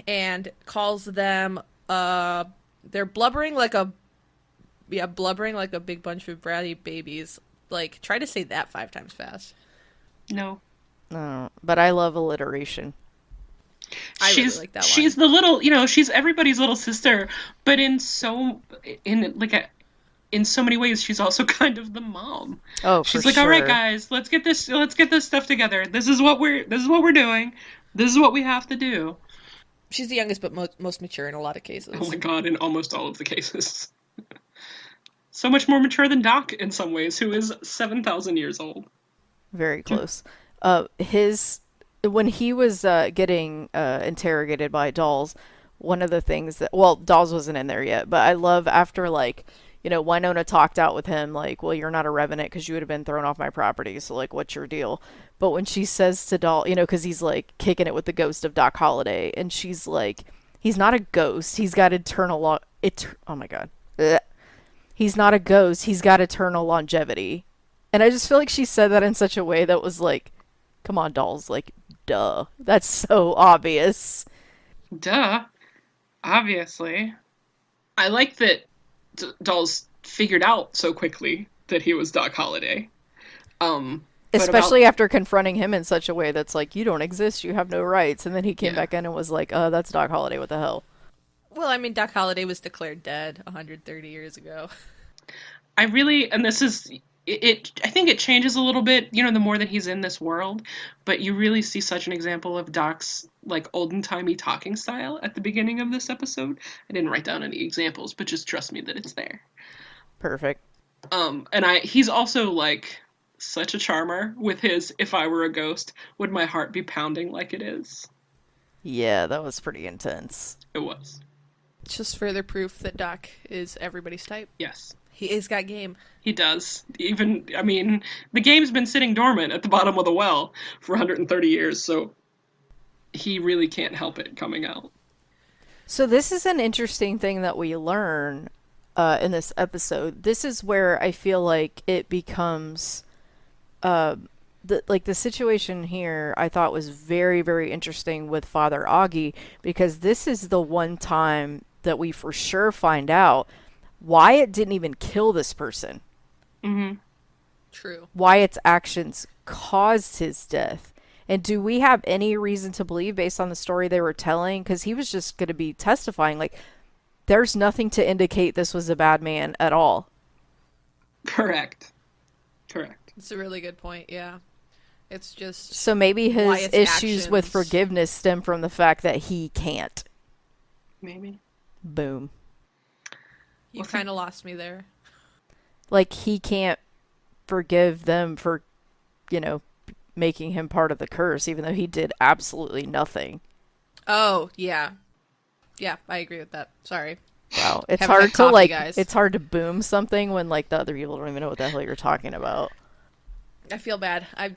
[SPEAKER 2] and calls them they're blubbering like a big bunch of bratty babies. Like, try to say that 5 times fast.
[SPEAKER 3] No.
[SPEAKER 1] But I love alliteration.
[SPEAKER 2] I really like that line.
[SPEAKER 3] She's the little, she's everybody's little sister, but in so many ways, she's also kind of the mom.
[SPEAKER 1] Oh,
[SPEAKER 3] she's
[SPEAKER 1] for
[SPEAKER 3] like,
[SPEAKER 1] sure.
[SPEAKER 3] all right, guys, let's get this stuff together. This is what we're doing. This is what we have to do.
[SPEAKER 2] She's the youngest, but most mature in a lot of cases.
[SPEAKER 3] Oh my god, in almost all of the cases. So much more mature than Doc in some ways, who is 7,000 years old.
[SPEAKER 1] Very close. When he was getting interrogated by Dolls, one of the things that, well, Dolls wasn't in there yet, but I love after, like, Wynonna talked out with him, like, well, you're not a revenant because you would have been thrown off my property, so, like, what's your deal? But when she says to Doll, because he's, like, kicking it with the ghost of Doc Holliday, and she's like, he's not a ghost, he's got eternal oh my god. Ugh. He's not a ghost, he's got eternal longevity. And I just feel like she said that in such a way that was like, come on, Dolls, like, duh. That's so obvious.
[SPEAKER 3] Duh. Obviously. I like that Dolls figured out so quickly that he was Doc Holliday.
[SPEAKER 1] Especially after confronting him in such a way that's like, you don't exist, you have no rights. And then he came back in and was like, that's Doc Holliday, what the hell?
[SPEAKER 2] Well, I mean, Doc Holliday was declared dead 130 years ago.
[SPEAKER 3] And this is, I think it changes a little bit, the more that he's in this world, but you really see such an example of Doc's, like, olden-timey talking style at the beginning of this episode. I didn't write down any examples, but just trust me that it's there.
[SPEAKER 1] Perfect.
[SPEAKER 3] And he's also, like, such a charmer with his, if I were a ghost, would my heart be pounding like it is?
[SPEAKER 1] Yeah, that was pretty intense.
[SPEAKER 3] It was.
[SPEAKER 2] It's just further proof that Doc is everybody's type.
[SPEAKER 3] Yes.
[SPEAKER 2] He's got game.
[SPEAKER 3] He does. The game's been sitting dormant at the bottom of the well for 130 years, so he really can't help it coming out.
[SPEAKER 1] So this is an interesting thing that we learn in this episode. This is where I feel like it becomes... the situation here I thought was very, very interesting with Father Augie, because this is the one time that we for sure find out Wyatt didn't even kill this person.
[SPEAKER 3] Mm-hmm.
[SPEAKER 2] True.
[SPEAKER 1] Wyatt's actions caused his death. And do we have any reason to believe, based on the story they were telling, because he was just going to be testifying, like, there's nothing to indicate this was a bad man at all.
[SPEAKER 3] Correct.
[SPEAKER 2] It's a really good point, yeah. It's just...
[SPEAKER 1] So maybe his
[SPEAKER 2] Wyatt's
[SPEAKER 1] issues with
[SPEAKER 2] actions.
[SPEAKER 1] forgiveness stem from the fact that he can't.
[SPEAKER 3] Maybe.
[SPEAKER 1] Boom.
[SPEAKER 2] You kind of lost me there.
[SPEAKER 1] Like, he can't forgive them for, making him part of the curse, even though he did absolutely nothing.
[SPEAKER 2] Oh, yeah. Yeah, I agree with that. Sorry.
[SPEAKER 1] Wow. It's
[SPEAKER 2] Haven't
[SPEAKER 1] hard
[SPEAKER 2] had
[SPEAKER 1] to,
[SPEAKER 2] coffee,
[SPEAKER 1] like,
[SPEAKER 2] guys.
[SPEAKER 1] it's hard to boom something when, like, the other people don't even know what the hell you're talking about.
[SPEAKER 2] I feel bad. I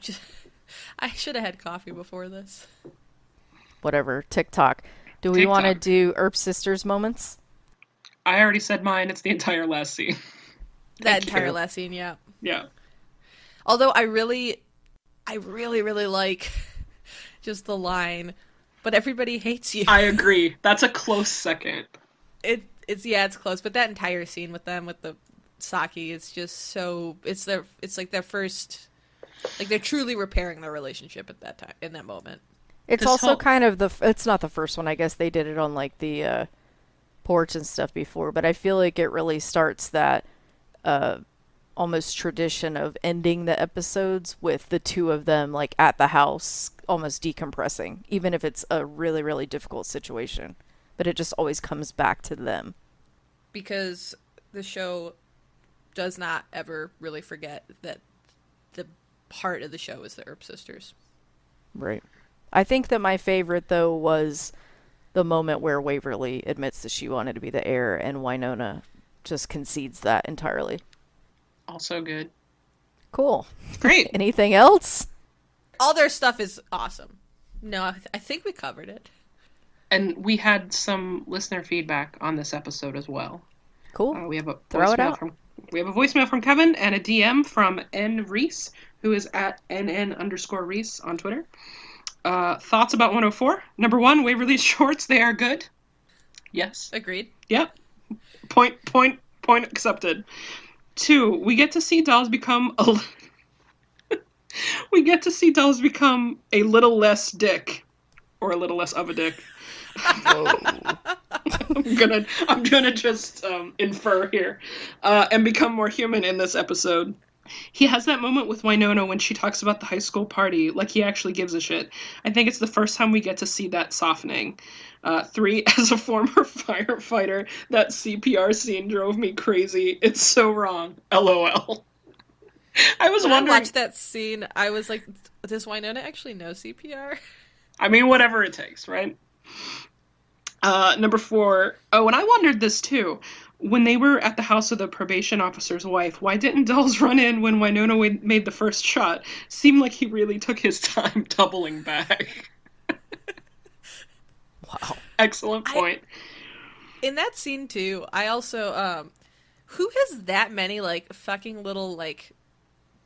[SPEAKER 2] should have had coffee before this.
[SPEAKER 1] Whatever. TikTok. Do we want to do Earp Sisters moments?
[SPEAKER 3] I already said mine. It's the entire last scene.
[SPEAKER 2] That entire last scene, yeah.
[SPEAKER 3] Yeah.
[SPEAKER 2] Although I really, really like just the line, but everybody hates you.
[SPEAKER 3] I agree. That's a close second.
[SPEAKER 2] It's close, but that entire scene with them with the Saki is just so it's like their first, like, they're truly repairing their relationship at that time, in that moment.
[SPEAKER 1] It's also kind of it's not the first one. I guess they did it on, like, the porch and stuff before, but I feel like it really starts that almost tradition of ending the episodes with the two of them, like, at the house, almost decompressing, even if it's a really, really difficult situation. But it just always comes back to them.
[SPEAKER 2] Because the show does not ever really forget that the heart of the show is the Earp sisters.
[SPEAKER 1] Right. I think that my favorite, though, was the moment where Waverly admits that she wanted to be the heir and Wynonna just concedes that entirely.
[SPEAKER 3] Also good.
[SPEAKER 1] Cool.
[SPEAKER 3] Great.
[SPEAKER 1] Anything else?
[SPEAKER 2] All their stuff is awesome. No, I think we covered it.
[SPEAKER 3] And we had some listener feedback on this episode as well.
[SPEAKER 1] Cool.
[SPEAKER 3] We have a
[SPEAKER 1] Throw it
[SPEAKER 3] voicemail
[SPEAKER 1] out.
[SPEAKER 3] from Kevin and a DM from N Reese, who is at NN_Reese on Twitter. Thoughts about 104? Number 1, Waverly's shorts, they are good. Yes.
[SPEAKER 2] Agreed.
[SPEAKER 3] Yep. Point accepted. 2, we get to see dolls become a little less dick, or a little less of a dick. I'm gonna just infer here, and become more human in this episode. He has that moment with Wynonna when she talks about the high school party, like he actually gives a shit. I think it's the first time we get to see that softening. 3, as a former firefighter, that CPR scene drove me crazy. It's so wrong. LOL. I was
[SPEAKER 2] When
[SPEAKER 3] wondering.
[SPEAKER 2] I watched that scene, I was like, does Wynonna actually know CPR?
[SPEAKER 3] I mean, whatever it takes, right? Number 4. Oh, and I wondered this too. When they were at the house of the probation officer's wife, why didn't Dolls run in when Wynonna made the first shot? Seemed like he really took his time doubling back.
[SPEAKER 1] Wow.
[SPEAKER 3] Excellent point.
[SPEAKER 2] In that scene too, I also who has that many like fucking little like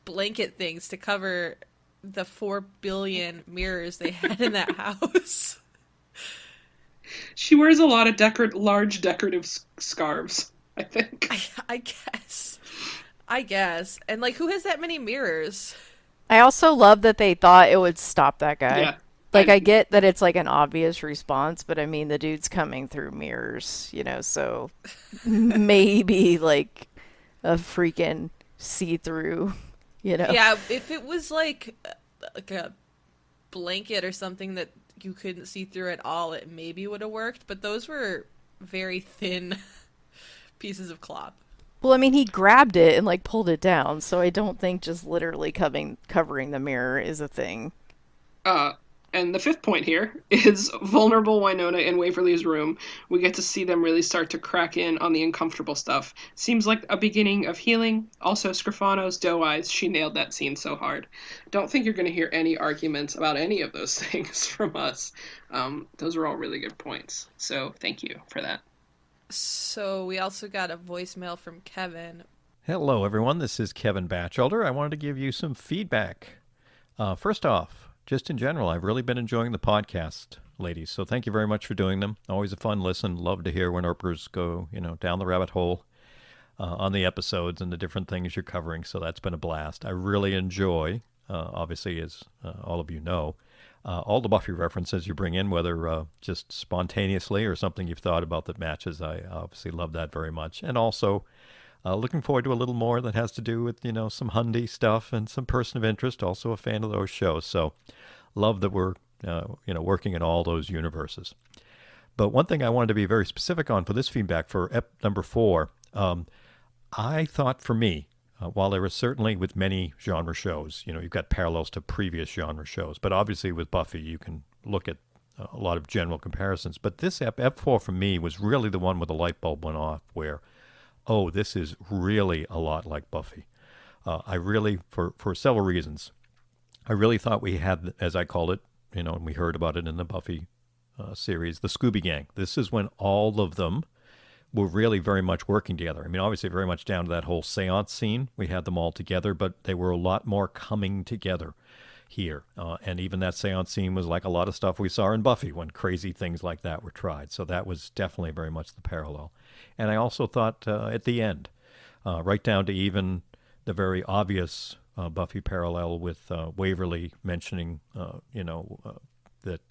[SPEAKER 2] blanket things to cover the 4 billion mirrors they had in that house?
[SPEAKER 3] She wears a lot of large decorative scarves, I think.
[SPEAKER 2] I guess. And like, who has that many mirrors?
[SPEAKER 1] I also love that they thought it would stop that guy.
[SPEAKER 3] Yeah.
[SPEAKER 1] Like, I get that it's like an obvious response, but I mean, the dude's coming through mirrors, so maybe like a freaking see-through,
[SPEAKER 2] Yeah, if it was like a blanket or something that you couldn't see through at all, it maybe would have worked, but those were very thin pieces of cloth.
[SPEAKER 1] Well, I mean, he grabbed it and like pulled it down, so I don't think just literally covering the mirror is a thing.
[SPEAKER 3] And the 5th point here is vulnerable Wynonna in Waverly's room. We get to see them really start to crack in on the uncomfortable stuff. Seems like a beginning of healing. Also, Scrofano's doe eyes. She nailed that scene so hard. Don't think you're going to hear any arguments about any of those things from us. Those are all really good points. So thank you for that.
[SPEAKER 2] So we also got a voicemail from Kevin.
[SPEAKER 5] Hello, everyone. This is Kevin Batchelder. I wanted to give you some feedback. First off, just in general, I've really been enjoying the podcast, ladies. So thank you very much for doing them. Always a fun listen. Love to hear when Earpers go, down the rabbit hole on the episodes and the different things you're covering. So that's been a blast. I really enjoy, obviously, as all of you know, all the Buffy references you bring in, whether just spontaneously or something you've thought about that matches. I obviously love that very much. And also looking forward to a little more that has to do with, some Hundy stuff and some person of interest. Also a fan of those shows. So love that we're, working in all those universes. But one thing I wanted to be very specific on for this feedback for number 4, I thought for me, while there was certainly with many genre shows, you've got parallels to previous genre shows, but obviously with Buffy, you can look at a lot of general comparisons. But this Ep4 for me was really the one where the light bulb went off where, oh, this is really a lot like Buffy. I really, for several reasons, I really thought we had, as I called it, and we heard about it in the Buffy series, the Scooby Gang. This is when all of them were really very much working together. I mean, obviously very much down to that whole seance scene. We had them all together, but they were a lot more coming together here. And even that seance scene was like a lot of stuff we saw in Buffy when crazy things like that were tried. So that was definitely very much the parallel. And I also thought at the end, right down to even the very obvious Buffy parallel with Waverly mentioning, that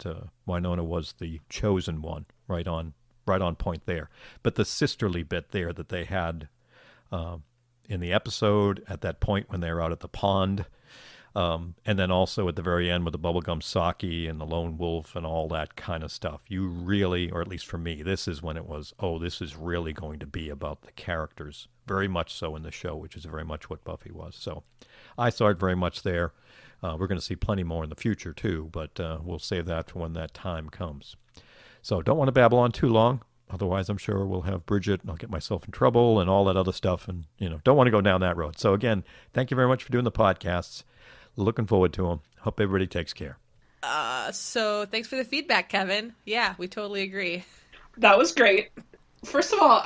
[SPEAKER 5] Wynonna was the chosen one, right on point there. But the sisterly bit there that they had in the episode at that point when they were out at the pond, and then also at the very end with the bubblegum Saki and the lone wolf and all that kind of stuff. You really, or at least for me, this is when it was, oh, this is really going to be about the characters, very much so in the show, which is very much what Buffy was. So I saw it very much there. We're going to see plenty more in the future too, but we'll save that for when that time comes. So don't want to babble on too long. Otherwise, I'm sure we'll have Bridget and I'll get myself in trouble and all that other stuff. And, don't want to go down that road. So again, thank you very much for doing the podcasts. Looking forward to them. Hope everybody takes care.
[SPEAKER 2] So thanks for the feedback, Kevin. Yeah, we totally agree.
[SPEAKER 3] That was great. First of all,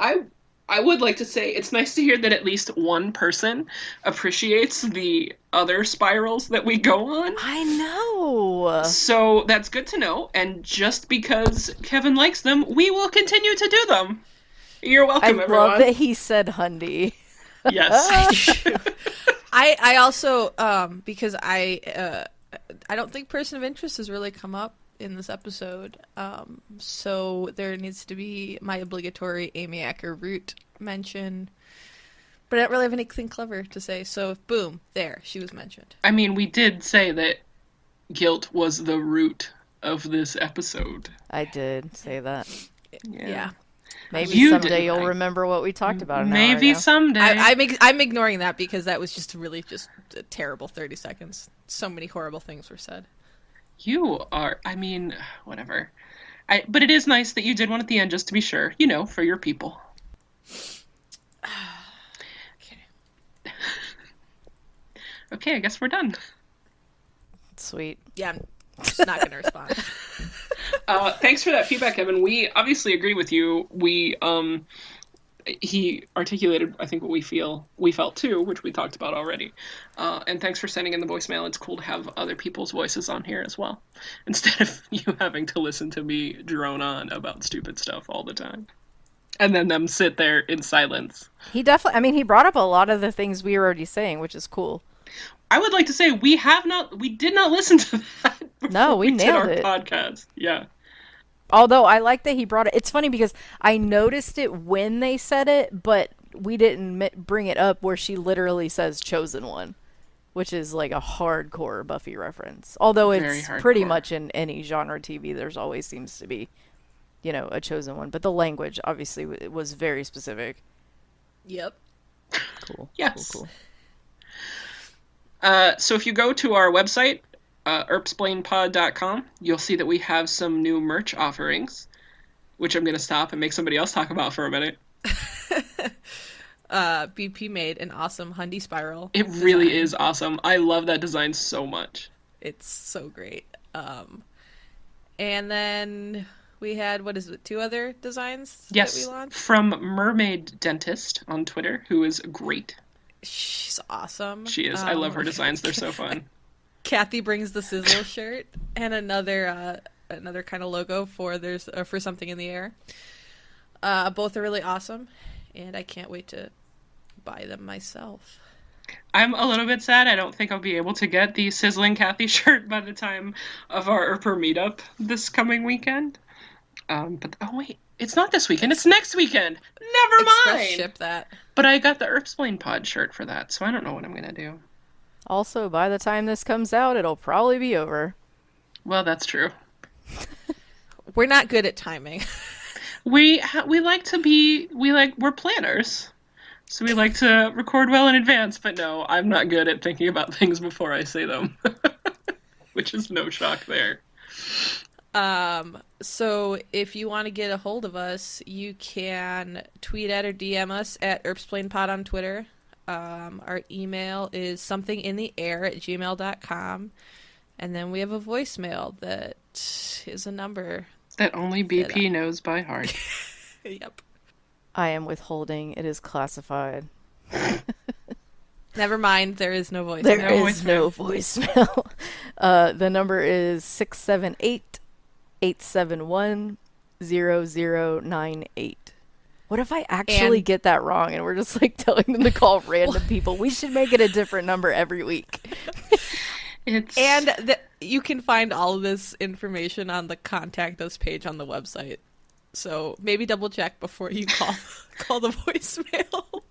[SPEAKER 3] I would like to say it's nice to hear that at least one person appreciates the other spirals that we go on.
[SPEAKER 1] I know.
[SPEAKER 3] So that's good to know. And just because Kevin likes them, we will continue to do them. You're welcome,
[SPEAKER 1] I
[SPEAKER 3] everyone.
[SPEAKER 1] love that he said Hundy.
[SPEAKER 3] Yes.
[SPEAKER 2] I also because I don't think person of interest has really come up in this episode. So there needs to be my obligatory Amy Acker Root mention. But I don't really have anything clever to say, so boom, there, she was mentioned.
[SPEAKER 3] I mean, we did say that guilt was the root of this episode.
[SPEAKER 1] I did say that.
[SPEAKER 2] Yeah.
[SPEAKER 1] Maybe
[SPEAKER 3] You
[SPEAKER 1] someday
[SPEAKER 3] didn't,
[SPEAKER 1] you'll remember what we talked about.
[SPEAKER 3] Maybe someday.
[SPEAKER 2] I'm ignoring that because that was just really just a terrible 30 seconds. So many horrible things were said.
[SPEAKER 3] You are, I mean, whatever. But it is nice that you did one at the end just to be sure, for your people.
[SPEAKER 2] Okay.
[SPEAKER 3] Okay, I guess we're done.
[SPEAKER 1] Sweet.
[SPEAKER 2] Yeah, I'm just not going to respond.
[SPEAKER 3] Thanks for that feedback, Evan. We obviously agree with you. He articulated, I think, what we felt too, which we talked about already. And thanks for sending in the voicemail. It's cool to have other people's voices on here as well, instead of you having to listen to me drone on about stupid stuff all the time. And then them sit there in silence.
[SPEAKER 1] He definitely, he brought up a lot of the things we were already saying, which is cool.
[SPEAKER 3] I would like to say we did not listen to that before
[SPEAKER 1] No, we nailed
[SPEAKER 3] did
[SPEAKER 1] it.
[SPEAKER 3] our podcast. Yeah.
[SPEAKER 1] Although I like that he brought it. It's funny because I noticed it when they said it, but we didn't bring it up where she literally says Chosen One, which is like a hardcore Buffy reference. Although it's pretty much in any genre TV, there's always seems to be, a Chosen One. But the language, obviously, was very specific.
[SPEAKER 2] Yep.
[SPEAKER 1] Cool.
[SPEAKER 3] Yes.
[SPEAKER 1] Cool.
[SPEAKER 3] So if you go to our website, earpsplainpod.com, you'll see that we have some new merch offerings, which I'm going to stop and make somebody else talk about for a minute.
[SPEAKER 2] BP made an awesome Hundy spiral.
[SPEAKER 3] It really is awesome. I love that design so much.
[SPEAKER 2] It's so great. And then we had, 2 other designs that we launched?
[SPEAKER 3] From Mermaid Dentist on Twitter, who is great.
[SPEAKER 2] She's awesome.
[SPEAKER 3] She is. I love her designs. They're so fun.
[SPEAKER 2] Kathy brings the Sizzle shirt and another kind of logo for something in the air. Both are really awesome, and I can't wait to buy them myself.
[SPEAKER 3] I'm a little bit sad. I don't think I'll be able to get the Sizzling Kathy shirt by the time of our Earper meetup this coming weekend. But wait, it's not this weekend. It's next weekend. Never mind.
[SPEAKER 2] Express ship that.
[SPEAKER 3] But I got the Earpsplain Pod shirt for that, so I don't know what I'm gonna do.
[SPEAKER 1] Also, by the time this comes out, it'll probably be over.
[SPEAKER 3] Well, that's true.
[SPEAKER 2] We're not good at timing.
[SPEAKER 3] We're planners. So we like to record well in advance, but no, I'm not good at thinking about things before I say them. Which is no shock there.
[SPEAKER 2] So if you want to get a hold of us, you can tweet at or DM us at earpsplainpod on Twitter. Our email is somethingintheair@gmail.com. And then we have a voicemail that is a number
[SPEAKER 3] that only BP knows by heart.
[SPEAKER 2] Yep.
[SPEAKER 1] I am withholding. It is classified.
[SPEAKER 2] Never mind. There is no voicemail.
[SPEAKER 1] There is no voicemail. The number is 678-871-0098. What if I actually get that wrong and we're just like telling them to call random people? We should make it a different number every week.
[SPEAKER 2] You can find all of this information on the Contact Us page on the website. So maybe double check before you call the voicemail.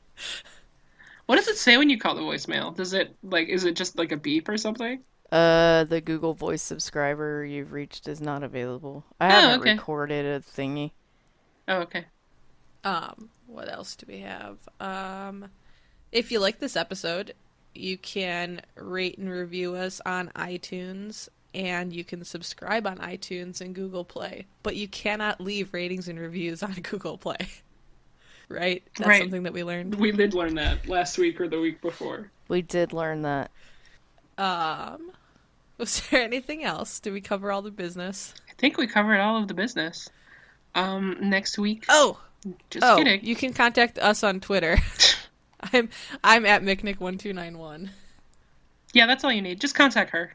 [SPEAKER 3] What does it say when you call the voicemail? Is it just like a beep or something?
[SPEAKER 1] The Google Voice subscriber you've reached is not available. I haven't recorded a thingy.
[SPEAKER 3] Oh, okay.
[SPEAKER 2] What else do we have? If you like this episode, you can rate and review us on iTunes and you can subscribe on iTunes and Google Play, but you cannot leave ratings and reviews on Google Play. Right? That's
[SPEAKER 3] Right.
[SPEAKER 2] something that we learned.
[SPEAKER 3] We did learn that last week or the week before.
[SPEAKER 1] We did learn that.
[SPEAKER 2] Was there anything else? Did we cover all the business?
[SPEAKER 3] I think we covered all of the business. Next week.
[SPEAKER 2] Oh,
[SPEAKER 3] Just kidding.
[SPEAKER 2] You can contact us on Twitter. I'm at McNick1291.
[SPEAKER 3] Yeah, that's all you need. Just contact her.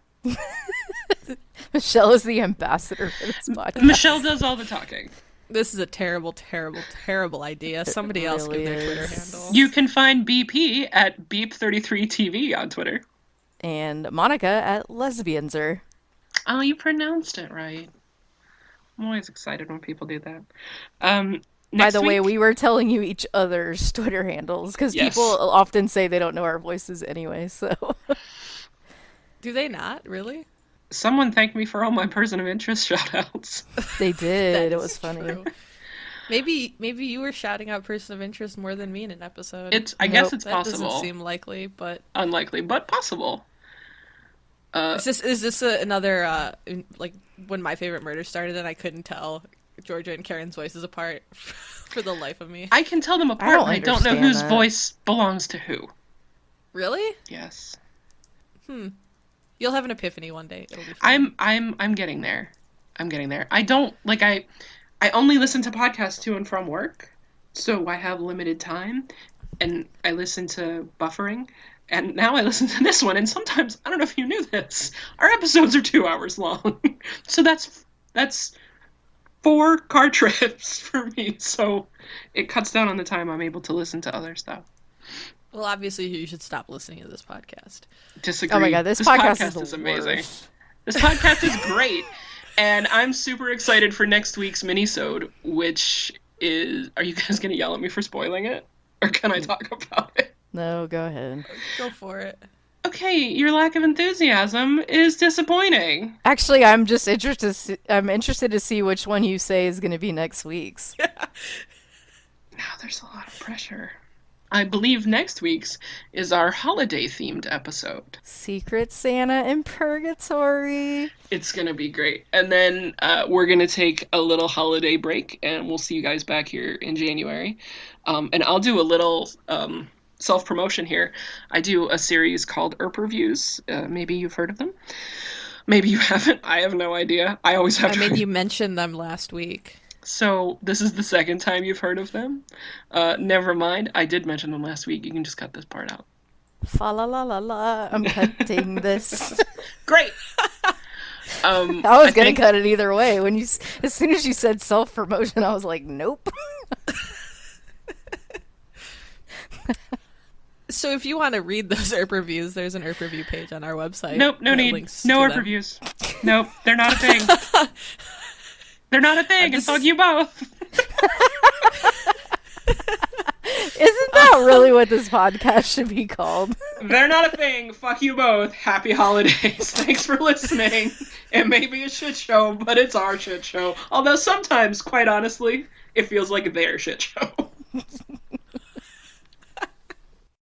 [SPEAKER 1] Michelle is the ambassador for this podcast.
[SPEAKER 3] Michelle does all the talking.
[SPEAKER 2] This is a terrible, terrible, terrible idea. Somebody else
[SPEAKER 1] really
[SPEAKER 2] give their
[SPEAKER 1] is.
[SPEAKER 2] Twitter handle.
[SPEAKER 3] You can find BP at Beep33TV on Twitter.
[SPEAKER 1] And Monica at Lesbianser.
[SPEAKER 3] Oh, you pronounced it right. I'm always excited when people do that. By
[SPEAKER 1] By the way, we were telling you each other's Twitter handles because
[SPEAKER 3] Yes.
[SPEAKER 1] people often say they don't know our voices anyway, so.
[SPEAKER 2] Do they not? Really?
[SPEAKER 3] Someone thanked me for all my person of interest shout-outs.
[SPEAKER 1] They did.
[SPEAKER 2] That
[SPEAKER 1] It
[SPEAKER 2] is
[SPEAKER 1] was funny.
[SPEAKER 2] true. Maybe you were shouting out person of interest more than me in an episode.
[SPEAKER 3] I guess
[SPEAKER 1] Nope.
[SPEAKER 3] it's
[SPEAKER 2] that
[SPEAKER 3] possible.
[SPEAKER 2] doesn't seem likely, but
[SPEAKER 3] Unlikely, but possible.
[SPEAKER 2] is this another like when My Favorite Murder started and I couldn't tell Georgia and Karen's voices apart for the life of me?
[SPEAKER 3] I can tell them apart,
[SPEAKER 1] don't
[SPEAKER 3] but I don't know
[SPEAKER 1] understand
[SPEAKER 3] whose
[SPEAKER 1] that.
[SPEAKER 3] voice belongs to who.
[SPEAKER 2] Really?
[SPEAKER 3] Yes.
[SPEAKER 2] You'll have an epiphany one day. It'll be fun.
[SPEAKER 3] I'm getting there. I'm getting there. I don't like I only listen to podcasts to and from work, so I have limited time, and I listen to buffering, and now I listen to this one, and sometimes I don't know if you knew this, our episodes are 2 hours long, so that's 4 car trips for me. So it cuts down on the time I'm able to listen to other stuff.
[SPEAKER 2] Well, obviously you should stop listening to this podcast.
[SPEAKER 3] Disagree.
[SPEAKER 1] Oh my god, this podcast is the
[SPEAKER 3] amazing.
[SPEAKER 1] worst.
[SPEAKER 3] This podcast is great, and I'm super excited for next week's minisode, which is... Are you guys going to yell at me for spoiling it? Or can I talk about it?
[SPEAKER 1] No, go ahead.
[SPEAKER 2] Go for it.
[SPEAKER 3] Okay, your lack of enthusiasm is disappointing.
[SPEAKER 1] Actually, I'm just interested. I'm interested to see which one you say is going to be next week's.
[SPEAKER 3] Now there's a lot of pressure. I believe next week's is our holiday-themed episode.
[SPEAKER 1] Secret Santa in Purgatory.
[SPEAKER 3] It's going to be great. And then we're going to take a little holiday break, and we'll see you guys back here in January. And I'll do a little self-promotion here. I do a series called Earp Reviews. Maybe you've heard of them. Maybe you haven't. I have no idea. I always have
[SPEAKER 2] I
[SPEAKER 3] to...
[SPEAKER 2] mean, you mentioned them last week.
[SPEAKER 3] So this is the second time you've heard of them. Never mind. I did mention them last week. You can just cut this part out.
[SPEAKER 1] Fa la la la la. I'm cutting this.
[SPEAKER 3] Great.
[SPEAKER 1] I was gonna
[SPEAKER 3] think-
[SPEAKER 1] cut it either way. When as soon as you said self promotion, I was like, nope.
[SPEAKER 2] So if you want to read those Earp reviews, there's an Earp review page on our website.
[SPEAKER 3] Nope, no
[SPEAKER 2] that
[SPEAKER 3] need.
[SPEAKER 2] links
[SPEAKER 3] No
[SPEAKER 2] to
[SPEAKER 3] Earp
[SPEAKER 2] them.
[SPEAKER 3] reviews. Nope, they're not a thing. They're not a thing, and
[SPEAKER 2] This
[SPEAKER 3] fuck
[SPEAKER 2] is-
[SPEAKER 3] you both.
[SPEAKER 1] Isn't that really what this podcast should be called?
[SPEAKER 3] They're not a thing. Fuck you both. Happy holidays. Thanks for listening. It may be a shit show, but it's our shit show. Although sometimes, quite honestly, it feels like their shit show.